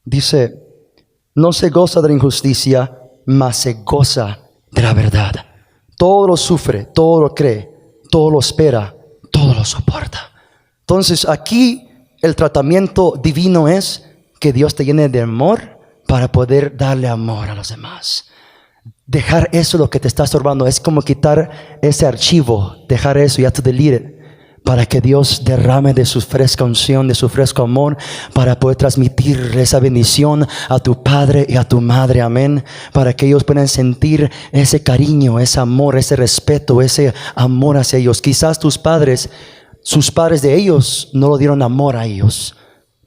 Dice, no se goza de la injusticia, mas se goza de la verdad. Todo lo sufre, todo lo cree, todo lo espera, todo lo soporta. Entonces aquí el tratamiento divino es que Dios te llene de amor para poder darle amor a los demás. Dejar eso lo que te está estorbando es como quitar ese archivo, dejar eso, you have to delete it. para que Dios derrame de su fresca unción, de su fresco amor, para poder transmitir esa bendición a tu padre y a tu madre, amén, para que ellos puedan sentir ese cariño, ese amor, ese respeto, ese amor hacia ellos. Quizás tus padres, sus padres de ellos no lo dieron amor a ellos,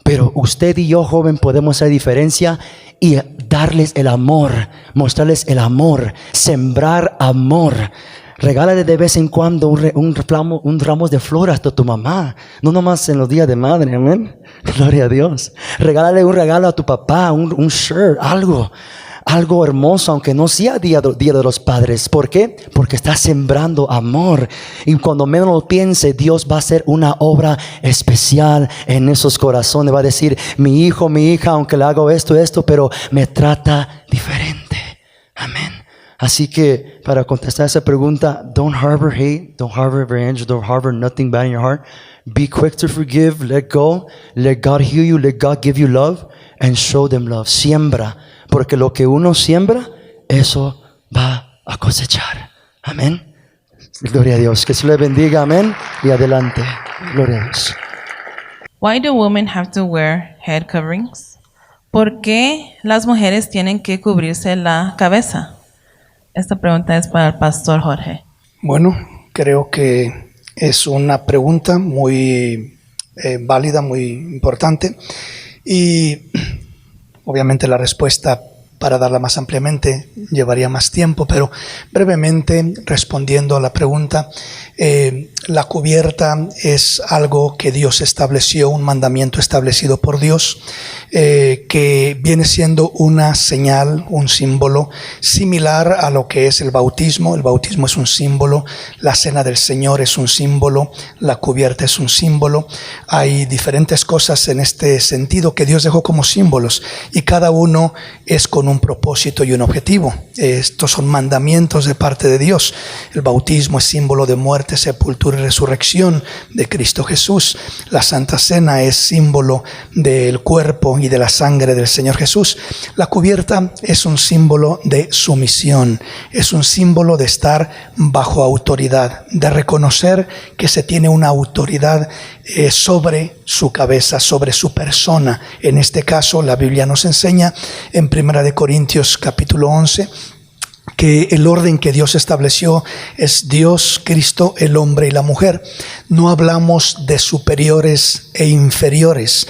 pero usted y yo, joven, podemos hacer diferencia y darles el amor, mostrarles el amor, sembrar amor. Regálale de vez en cuando un ramo de flores a tu mamá, no nomás en los días de madre, amén. Gloria a Dios. Regálale un regalo a tu papá, un shirt, algo hermoso, aunque no sea día de los padres. ¿Por qué? Porque está sembrando amor. Y cuando menos lo piense, Dios va a hacer una obra especial en esos corazones. Va a decir, mi hijo, mi hija, aunque le hago esto, pero me trata diferente. Amén. Así que para contestar esa pregunta, don't harbor hate, don't harbor revenge, don't harbor nothing bad in your heart. Be quick to forgive, let go, let God heal you, let God give you love, and show them love. Siembra, porque lo que uno siembra, eso va a cosechar. Amén. Gloria a Dios. Que se le bendiga. Amén. Y adelante. Gloria a Dios. Why do women have to wear head coverings? ¿Por qué las mujeres tienen que cubrirse la cabeza? Esta pregunta es para el pastor Jorge. Bueno, creo que es una pregunta muy válida, muy importante, y obviamente la respuesta, para darla más ampliamente, llevaría más tiempo, pero brevemente respondiendo a la pregunta, la cubierta es algo que Dios estableció, un mandamiento establecido por Dios, que viene siendo una señal, un símbolo similar a lo que es el bautismo. El bautismo es un símbolo, la cena del Señor es un símbolo, la cubierta es un símbolo. Hay diferentes cosas en este sentido que Dios dejó como símbolos, y cada uno es con un propósito y un objetivo. Estos son mandamientos de parte de Dios. El bautismo es símbolo de muerte, sepultura y resurrección de Cristo Jesús. La Santa Cena es símbolo del cuerpo y de la sangre del Señor Jesús. La cubierta es un símbolo de sumisión, es un símbolo de estar bajo autoridad, de reconocer que se tiene una autoridad sobre su cabeza, sobre su persona. En este caso, la Biblia nos enseña en 1 Corintios capítulo 11 que el orden que Dios estableció es Dios, Cristo, el hombre y la mujer. No hablamos de superiores e inferiores,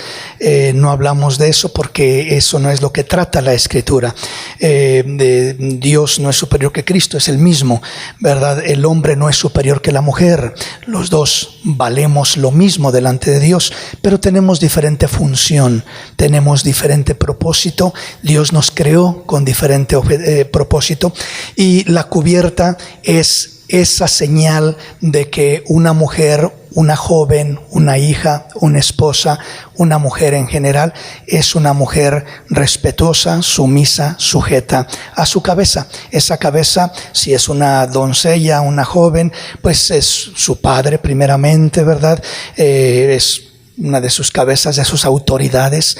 no hablamos de eso porque eso no es lo que trata la Escritura. Dios no es superior que Cristo, es el mismo, ¿verdad? El hombre no es superior que la mujer, los dos valemos lo mismo delante de Dios, pero tenemos diferente función, tenemos diferente propósito. Dios nos creó con diferente propósito, y la cubierta es esa señal de que una mujer, una joven, una hija, una esposa, una mujer en general, es una mujer respetuosa, sumisa, sujeta a su cabeza. Esa cabeza, si es una doncella, una joven, pues es su padre primeramente, ¿verdad? Es una de sus cabezas, de sus autoridades.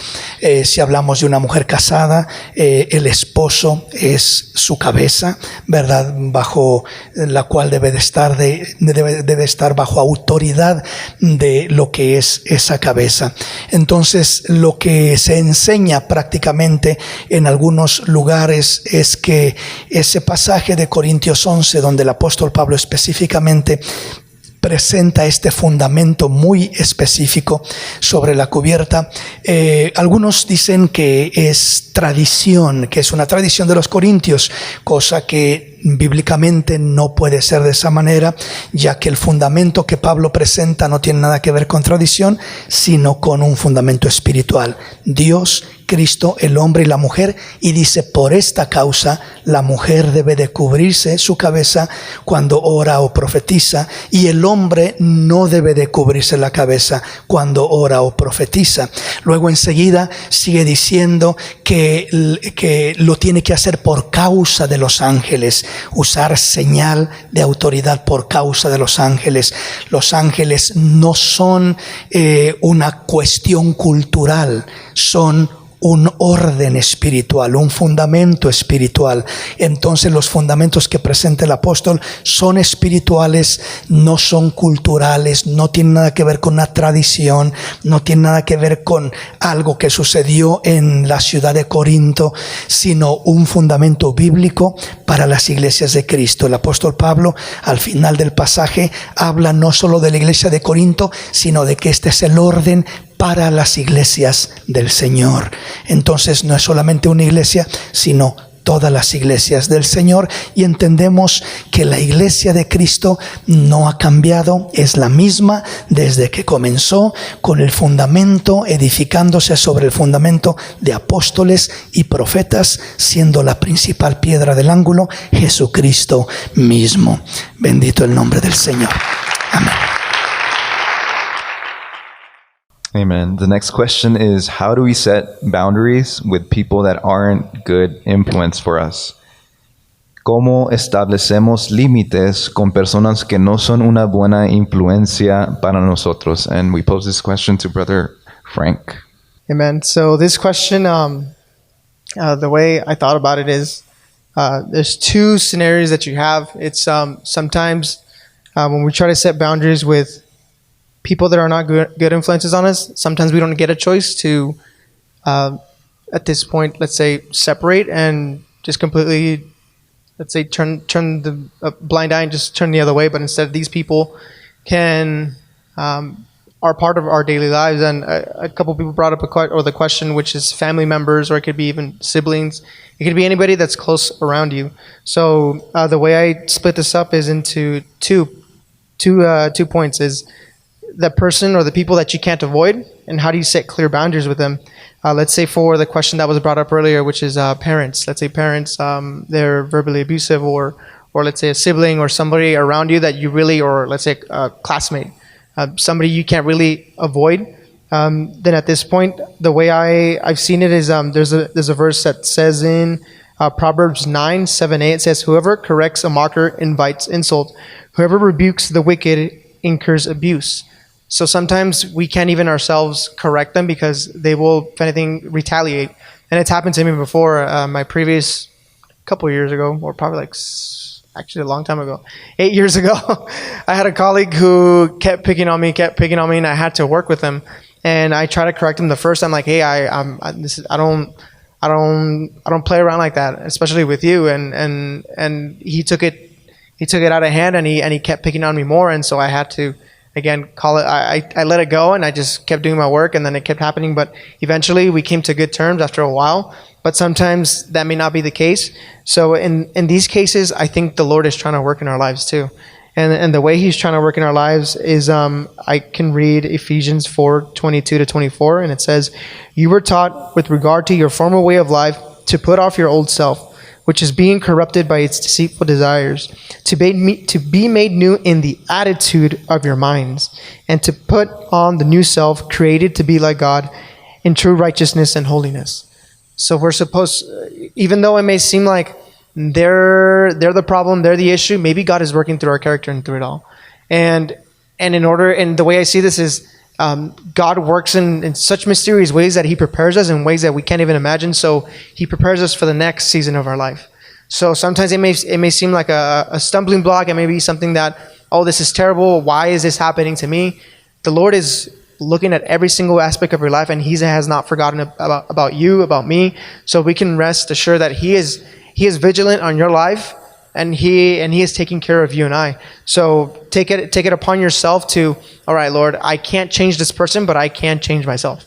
Si hablamos de una mujer casada, el esposo es su cabeza, ¿verdad? Bajo la cual debe estar bajo autoridad de lo que es esa cabeza. Entonces, lo que se enseña prácticamente en algunos lugares es que ese pasaje de Corintios 11, donde el apóstol Pablo específicamente presenta este fundamento muy específico sobre la cubierta. Algunos dicen que es tradición, que es una tradición de los corintios, cosa que bíblicamente no puede ser de esa manera, ya que el fundamento que Pablo presenta no tiene nada que ver con tradición, sino con un fundamento espiritual. Dios, Cristo, el hombre y la mujer, y dice, por esta causa la mujer debe de cubrirse su cabeza cuando ora o profetiza, y el hombre no debe de cubrirse la cabeza cuando ora o profetiza. Luego enseguida sigue diciendo que lo tiene que hacer por causa de los ángeles, usar señal de autoridad por causa de los ángeles. Los ángeles no son una cuestión cultural, son un orden espiritual, un fundamento espiritual. Entonces los fundamentos que presenta el apóstol son espirituales, no son culturales, no tienen nada que ver con una tradición, no tienen nada que ver con algo que sucedió en la ciudad de Corinto, sino un fundamento bíblico para las iglesias de Cristo. El apóstol Pablo al final del pasaje habla no solo de la iglesia de Corinto, sino de que este es el orden para las iglesias del Señor. Entonces no es solamente una iglesia, sino todas las iglesias del Señor, y entendemos que la iglesia de Cristo no ha cambiado, es la misma desde que comenzó, con el fundamento, edificándose sobre el fundamento de apóstoles y profetas, siendo la principal piedra del ángulo Jesucristo mismo. Bendito el nombre del Señor. Amén. Amen. The next question is, how do we set boundaries with people that aren't good influence for us? ¿Cómo establecemos límites con personas que no son una buena influencia para nosotros? And we pose this question to Brother Frank. Amen. So this question, the way I thought about it is, there's two scenarios that you have. It's sometimes when we try to set boundaries with people that are not good influences on us, sometimes we don't get a choice to, at this point, let's say, separate and just completely, let's say, turn the blind eye and just turn the other way. But instead, these people are part of our daily lives. And a couple people brought up the question, which is family members, or it could be even siblings. It could be anybody that's close around you. So the way I split this up is into two points. Is the person or the people that you can't avoid, and how do you set clear boundaries with them? Let's say for the question that was brought up earlier, which is parents. Let's say parents, they're verbally abusive, or let's say a sibling or somebody around you that you really, or let's say a classmate, somebody you can't really avoid. Then at this point, the way I've seen it is there's a verse that says in Proverbs 9:7-8, it says, "Whoever corrects a mocker invites insult. Whoever rebukes the wicked incurs abuse." So sometimes we can't even ourselves correct them because they will, if anything, retaliate. And it's happened to me before. My previous couple years ago, or probably actually a long time ago, 8 years ago, I had a colleague who kept picking on me, and I had to work with him. And I tried to correct him the first time, like, "Hey, I don't play around like that, especially with you." And he took it out of hand, and he kept picking on me more. And so I had to, again, I let it go, and I just kept doing my work, and then it kept happening. But eventually we came to good terms after a while, but sometimes that may not be the case. So in these cases, I think the Lord is trying to work in our lives too. And the way he's trying to work in our lives is, I can read Ephesians 4:22-24, and it says, "You were taught with regard to your former way of life to put off your old self, which is being corrupted by its deceitful desires, to be made new in the attitude of your minds, and to put on the new self, created to be like God in true righteousness and holiness." So we're supposed, even though it may seem like they're the problem, they're the issue, maybe God is working through our character and through it all. And the way I see this is, God works in such mysterious ways that he prepares us in ways that we can't even imagine. So he prepares us for the next season of our life. So sometimes it may seem like a stumbling block. It may be something that, oh, this is terrible. Why is this happening to me? The Lord is looking at every single aspect of your life, and he has not forgotten about you, about me. So we can rest assured that he is vigilant on your life, and he is taking care of you and I. So take it upon yourself to, all right, Lord, I can't change this person, but I can change myself.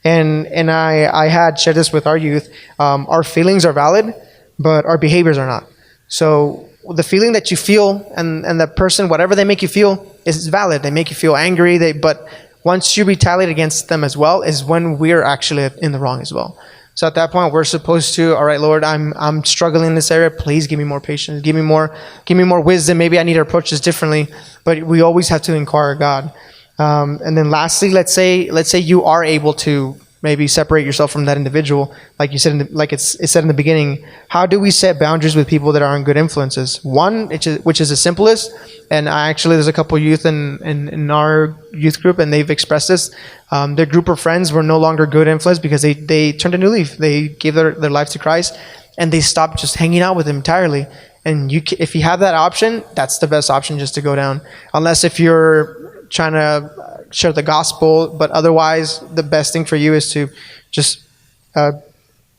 And I had shared this with our youth. Our feelings are valid, but our behaviors are not. So the feeling that you feel and the person, whatever they make you feel, is valid. They make you feel angry. But once you retaliate against them as well, is when we're actually in the wrong as well. So at that point, we're supposed to, all right, Lord, I'm struggling in this area. Please give me more patience. Give me more wisdom. Maybe I need to approach this differently. But we always have to inquire God. And then lastly, let's say you are able to maybe separate yourself from that individual. Like you said, it said in the beginning, how do we set boundaries with people that aren't good influences? One, which is the simplest, and there's a couple youth in our youth group, and they've expressed this. Their group of friends were no longer good influence because they turned a new leaf. They gave their life to Christ, and they stopped just hanging out with him entirely. And if you have that option, that's the best option, just to go down. Unless if you're trying to share the gospel, but otherwise the best thing for you is to just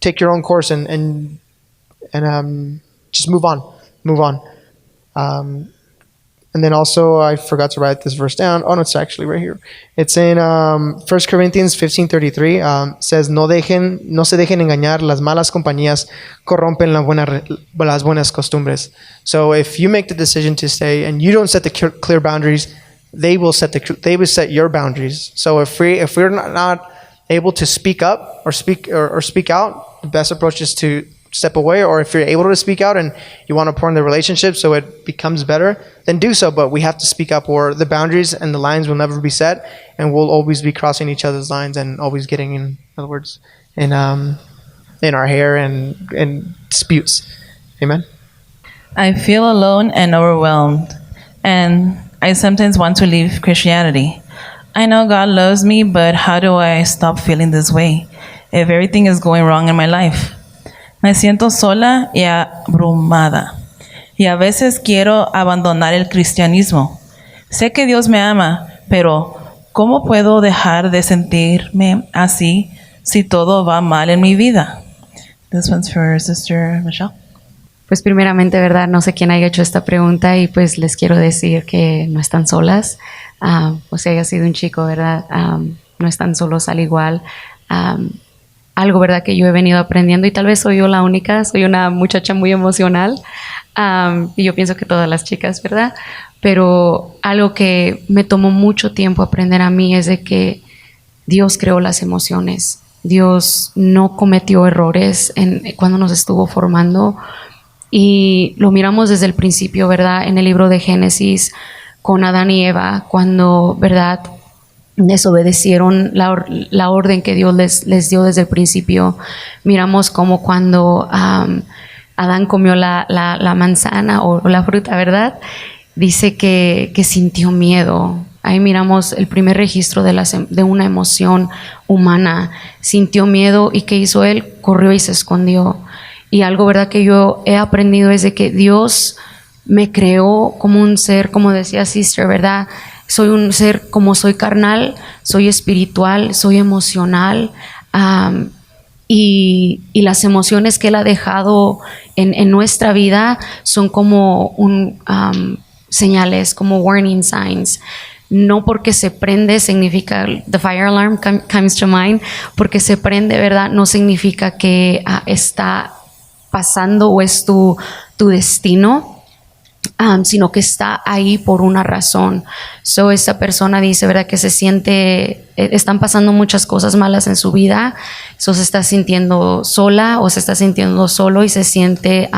take your own course and just move on. And then also, I forgot to write this verse down. Oh no, it's actually right here. It's in 1 Corinthians 15:33. Says, no se dejen engañar, las malas compañías corrompen las buenas costumbres. So if you make the decision to stay and you don't set the clear boundaries, they will set your boundaries. So if we're not able to speak up or speak out, the best approach is to step away. Or if you're able to speak out and you want to pour in the relationship so it becomes better, then do so. But we have to speak up, or the boundaries and the lines will never be set, and we'll always be crossing each other's lines and always getting, in other words, in our hair and disputes. Amen. I feel alone and overwhelmed, and I sometimes want to leave Christianity. I know God loves me, but how do I stop feeling this way if everything is going wrong in my life? Me siento sola y abrumada, y a veces quiero abandonar el cristianismo. Sé que Dios me ama, pero ¿cómo puedo dejar de sentirme así si todo va mal en mi vida? This one's for Sister Michelle. Pues primeramente, ¿verdad? No sé quién haya hecho esta pregunta y pues les quiero decir que no están solas. O sea, haya sido un chico, ¿verdad? No están solos al igual. Algo, ¿verdad? Que yo he venido aprendiendo, y tal vez soy yo la única, soy una muchacha muy emocional. Y yo pienso que todas las chicas, ¿verdad? Pero algo que me tomó mucho tiempo aprender a mí es de que Dios creó las emociones. Dios no cometió errores cuando nos estuvo formando. Y lo miramos desde el principio, ¿verdad? En el libro de Génesis, con Adán y Eva, cuando, ¿verdad?, desobedecieron la orden que Dios les dio desde el principio. Miramos como cuando Adán comió la manzana o la fruta, ¿verdad? Dice que sintió miedo. Ahí miramos el primer registro de una emoción humana. Sintió miedo, y ¿qué hizo él? Corrió y se escondió. Y algo, ¿verdad?, que yo he aprendido es de que Dios me creó como un ser, como decía Sister, ¿verdad? Soy un ser, como soy carnal, soy espiritual, soy emocional, y las emociones que Él ha dejado en nuestra vida son como señales, como warning signs. No porque se prende significa, the fire alarm comes to mind, porque se prende, ¿verdad?, no significa que está pasando o es tu destino. Sino que está ahí por una razón. So, esta persona dice, ¿verdad?, que se siente, están pasando muchas cosas malas en su vida, so se está sintiendo sola o se está sintiendo solo y se siente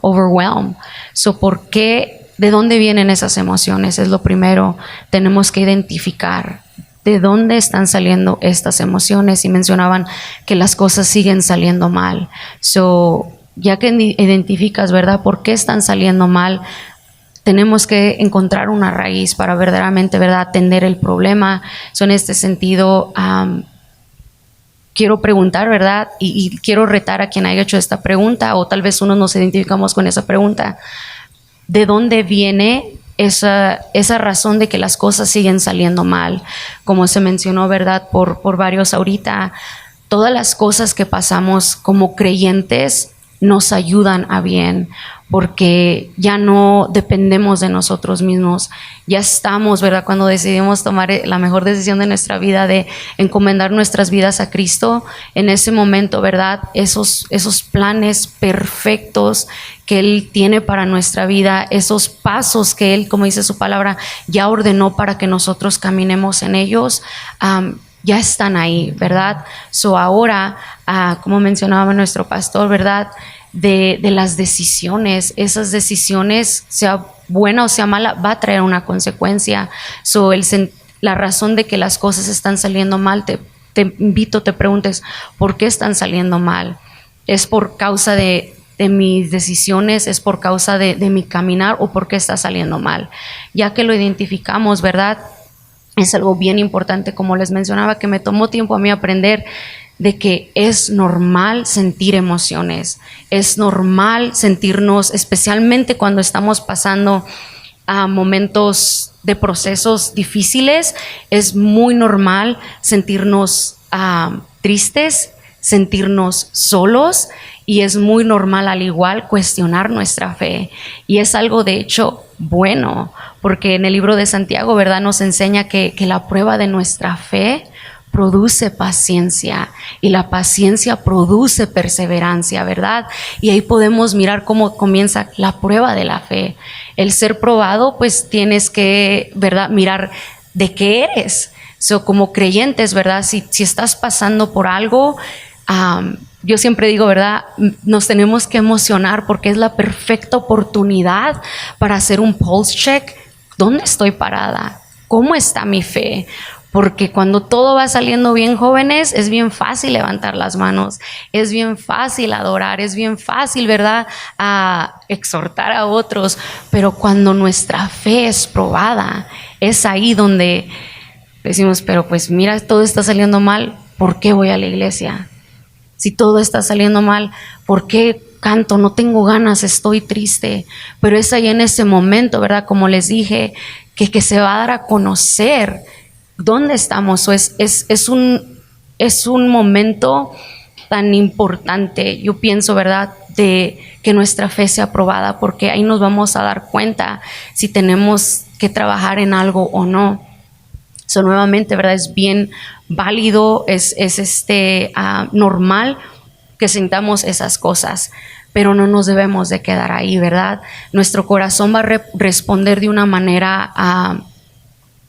overwhelmed. So, ¿por qué? ¿De dónde vienen esas emociones? Es lo primero. Tenemos que identificar de dónde están saliendo estas emociones, y mencionaban que las cosas siguen saliendo mal. So, ya que identificas, ¿verdad?, por qué están saliendo mal, tenemos que encontrar una raíz para verdaderamente, ¿verdad?, atender el problema. So, en este sentido, quiero preguntar, ¿verdad?, y quiero retar a quien haya hecho esta pregunta, o tal vez uno nos identificamos con esa pregunta. ¿De dónde viene esa razón de que las cosas siguen saliendo mal? Como se mencionó, ¿verdad?, por varios ahorita, todas las cosas que pasamos como creyentes nos ayudan a bien, porque ya no dependemos de nosotros mismos. Ya estamos, ¿verdad?, cuando decidimos tomar la mejor decisión de nuestra vida, de encomendar nuestras vidas a Cristo, en ese momento, ¿verdad?, esos planes perfectos que Él tiene para nuestra vida, esos pasos que Él, como dice su palabra, ya ordenó para que nosotros caminemos en ellos, ya están ahí, ¿verdad? So ahora, como mencionaba nuestro pastor, ¿verdad?, de las decisiones, esas decisiones, sea buena o sea mala, va a traer una consecuencia. So la razón de que las cosas están saliendo mal te invito, te preguntes, ¿por qué están saliendo mal? ¿Es por causa de mis decisiones? ¿Es por causa de mi caminar? ¿O por qué está saliendo mal? Ya que lo identificamos, ¿verdad? Es algo bien importante, como les mencionaba, que me tomó tiempo a mí aprender de que es normal sentir emociones. Es normal sentirnos, especialmente cuando estamos pasando a momentos de procesos difíciles, es muy normal sentirnos tristes, sentirnos solos, y es muy normal al igual cuestionar nuestra fe. Y es algo de hecho bueno, porque en el libro de Santiago, ¿verdad?, nos enseña que la prueba de nuestra fe produce paciencia, y la paciencia produce perseverancia, ¿verdad? Y ahí podemos mirar cómo comienza la prueba de la fe. El ser probado, pues tienes que, ¿verdad?, mirar de qué eres. Como creyentes, ¿verdad?, si estás pasando por algo, yo siempre digo, ¿verdad?, nos tenemos que emocionar porque es la perfecta oportunidad para hacer un pulse check. ¿Dónde estoy parada? ¿Cómo está mi fe? Porque cuando todo va saliendo bien, jóvenes, es bien fácil levantar las manos, es bien fácil adorar, es bien fácil, ¿verdad?, exhortar a otros. Pero cuando nuestra fe es probada, es ahí donde decimos, pero pues mira, todo está saliendo mal, ¿por qué voy a la iglesia? Si todo está saliendo mal, ¿por qué canto? No tengo ganas, estoy triste. Pero es ahí en ese momento, ¿verdad?, como les dije, que se va a dar a conocer dónde estamos. Es un momento tan importante, yo pienso, ¿verdad?, de que nuestra fe sea probada, porque ahí nos vamos a dar cuenta si tenemos que trabajar en algo o no. Nuevamente, ¿verdad?, es bien válido, es normal que sintamos esas cosas, pero no nos debemos de quedar ahí, ¿verdad? Nuestro corazón va a responder de una manera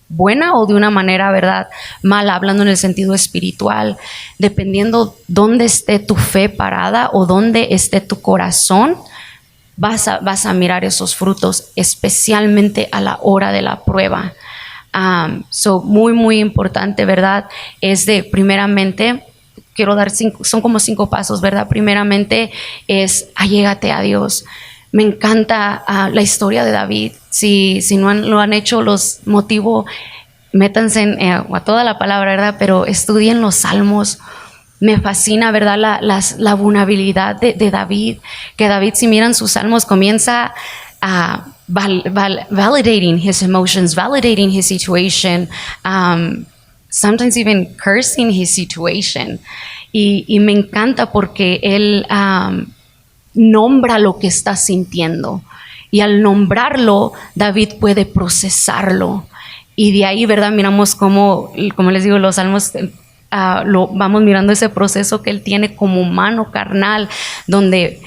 buena o de una manera, ¿verdad?, mala, hablando en el sentido espiritual, dependiendo dónde esté tu fe parada o dónde esté tu corazón. Vas a mirar esos frutos, especialmente a la hora de la prueba. Muy, muy importante, ¿verdad? Es de, primeramente, quiero dar son como 5 pasos, ¿verdad? Primeramente es allégate a Dios. Me encanta la historia de David. Si no lo han hecho, los motivo, métanse a toda la palabra, ¿verdad? Pero estudien los salmos. Me fascina, ¿verdad?, la vulnerabilidad de David. Que David, si miran sus salmos, comienza a validating his emotions, validating his situation, sometimes even cursing his situation. Y me encanta porque él nombra lo que está sintiendo. Y al nombrarlo, David puede procesarlo. Y de ahí, ¿verdad?, miramos como les digo, los salmos, vamos mirando ese proceso que él tiene como humano, carnal, donde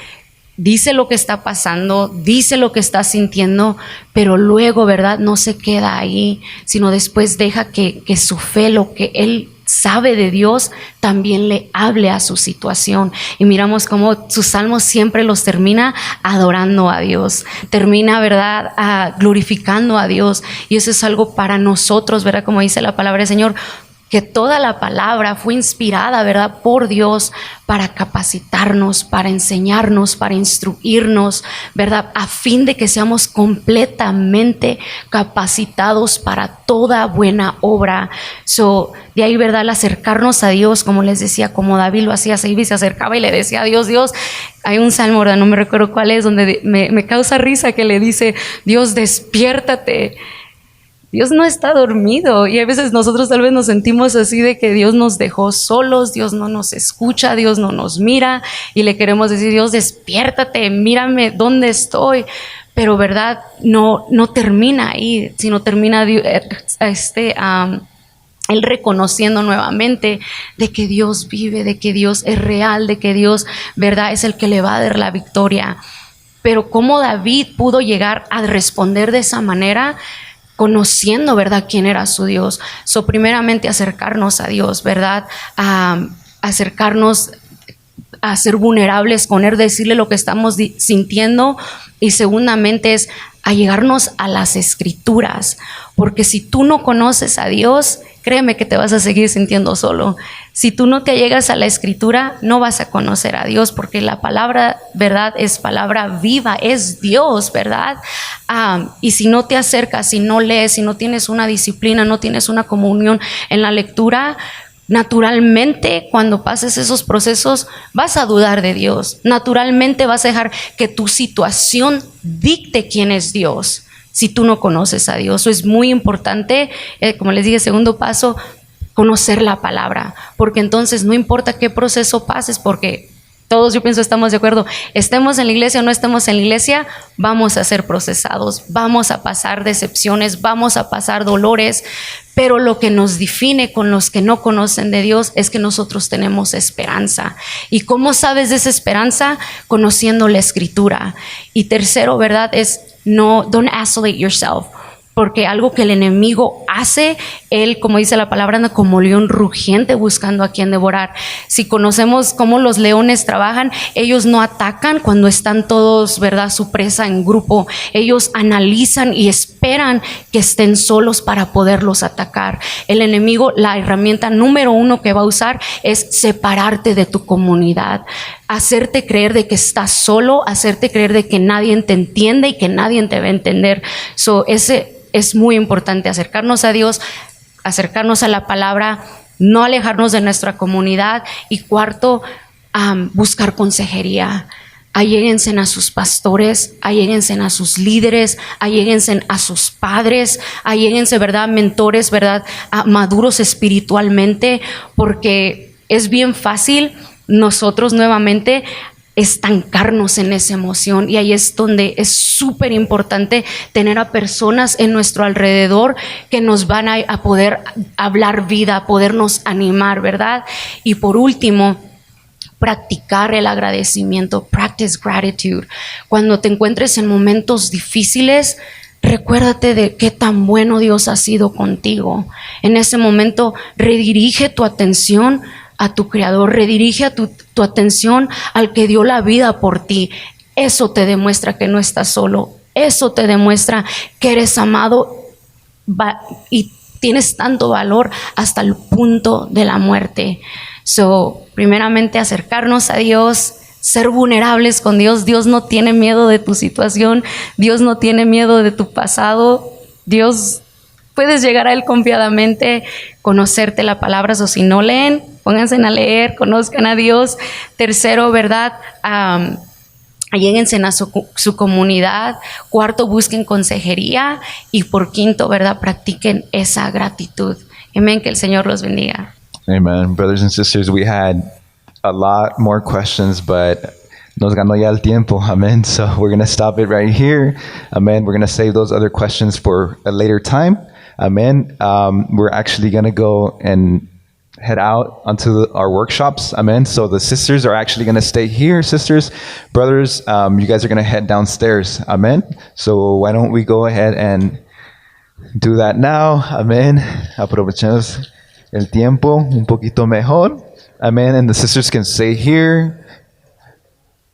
dice lo que está pasando, dice lo que está sintiendo, pero luego, ¿verdad?, no se queda ahí, sino después deja que su fe, lo que él sabe de Dios, también le hable a su situación. Y miramos cómo sus salmos siempre los termina adorando a Dios, termina, ¿verdad?, glorificando a Dios. Y eso es algo para nosotros, ¿verdad?, como dice la palabra del Señor, que toda la palabra fue inspirada, ¿verdad?, por Dios para capacitarnos, para enseñarnos, para instruirnos, ¿verdad?, a fin de que seamos completamente capacitados para toda buena obra. De ahí, ¿verdad?, el acercarnos a Dios, como les decía, como David lo hacía, se acercaba y le decía a Dios, hay un salmo, ¿verdad?, no me recuerdo cuál es, donde me causa risa, que le dice, Dios, despiértate. Dios no está dormido, y a veces nosotros tal vez nos sentimos así, de que Dios nos dejó solos, Dios no nos escucha, Dios no nos mira, y le queremos decir, Dios, despiértate, mírame dónde estoy. Pero, ¿verdad?, no termina ahí, sino termina él reconociendo nuevamente de que Dios vive, de que Dios es real, de que Dios, ¿verdad?, es el que le va a dar la victoria. Pero cómo David pudo llegar a responder de esa manera, conociendo, ¿verdad?, quién era su Dios. Primeramente acercarnos a Dios, ¿verdad?, acercarnos a ser vulnerables con Él, decirle lo que estamos sintiendo. Y segundamente es a llegarnos a las escrituras, porque si tú no conoces a Dios, créeme que te vas a seguir sintiendo solo. Si tú no te llegas a la escritura, no vas a conocer a Dios, porque la palabra, ¿verdad?, es palabra viva, es Dios, ¿verdad? Y si no te acercas, si no lees, si no tienes una disciplina, no tienes una comunión en la lectura, naturalmente cuando pases esos procesos vas a dudar de Dios. Naturalmente vas a dejar que tu situación dicte quién es Dios. Si tú no conoces a Dios, eso es muy importante, como les dije, segundo paso, conocer la palabra, porque entonces no importa qué proceso pases, porque todos, yo pienso, estamos de acuerdo, estemos en la iglesia o no estemos en la iglesia, vamos a ser procesados, vamos a pasar decepciones, vamos a pasar dolores, pero lo que nos define con los que no conocen de Dios es que nosotros tenemos esperanza. ¿Y cómo sabes de esa esperanza? Conociendo la escritura. Y tercero, ¿verdad?, es don't isolate yourself. Porque algo que el enemigo hace, él, como dice la palabra, anda como león rugiente buscando a quien devorar. Si conocemos cómo los leones trabajan, ellos no atacan cuando están todos, ¿verdad?, su presa en grupo. Ellos analizan y esperan que estén solos para poderlos atacar. El enemigo, la herramienta número 1 que va a usar es separarte de tu comunidad, hacerte creer de que estás solo, hacerte creer de que nadie te entiende y que nadie te va a entender. Ese es muy importante, acercarnos a Dios, acercarnos a la palabra, no alejarnos de nuestra comunidad. Y cuarto, buscar consejería. Alléguense a sus pastores, alléguense a sus líderes, alléguense a sus padres, alléguense, ¿verdad?, mentores, ¿verdad?, maduros espiritualmente, porque es bien fácil nosotros nuevamente estancarnos en esa emoción, y ahí es donde es súper importante tener a personas en nuestro alrededor que nos van a poder hablar vida, a podernos animar, ¿verdad? Y por último, practicar el agradecimiento, practice gratitude. Cuando te encuentres en momentos difíciles, recuérdate de qué tan bueno Dios ha sido contigo. En ese momento, redirige tu atención a tu Creador, redirige a tu atención al que dio la vida por ti. Eso te demuestra que no estás solo. Eso te demuestra que eres amado y tienes tanto valor hasta el punto de la muerte. Primeramente, acercarnos a Dios, ser vulnerables con Dios. Dios no tiene miedo de tu situación. Dios no tiene miedo de tu pasado. Dios, puedes llegar a Él confiadamente, conocerte la palabra. O si no leen, pónganse a leer, conozcan a Dios. Tercero, ¿verdad?, lléguense a su comunidad. Cuarto, busquen consejería. Y por quinto, ¿verdad?, practiquen esa gratitud. Amén, que el Señor los bendiga. Amen. Brothers and sisters, we had a lot more questions, but nos ganó ya el tiempo. Amen. So we're going to stop it right here. Amen. We're going to save those other questions for a later time. Amen. We're actually going to go and head out onto our workshops. Amen. So the sisters are actually going to stay here. Sisters, brothers, you guys are going to head downstairs. Amen. So why don't we go ahead and do that now? Amen. Aprovechemos el tiempo un poquito mejor. Amen. And the sisters can stay here.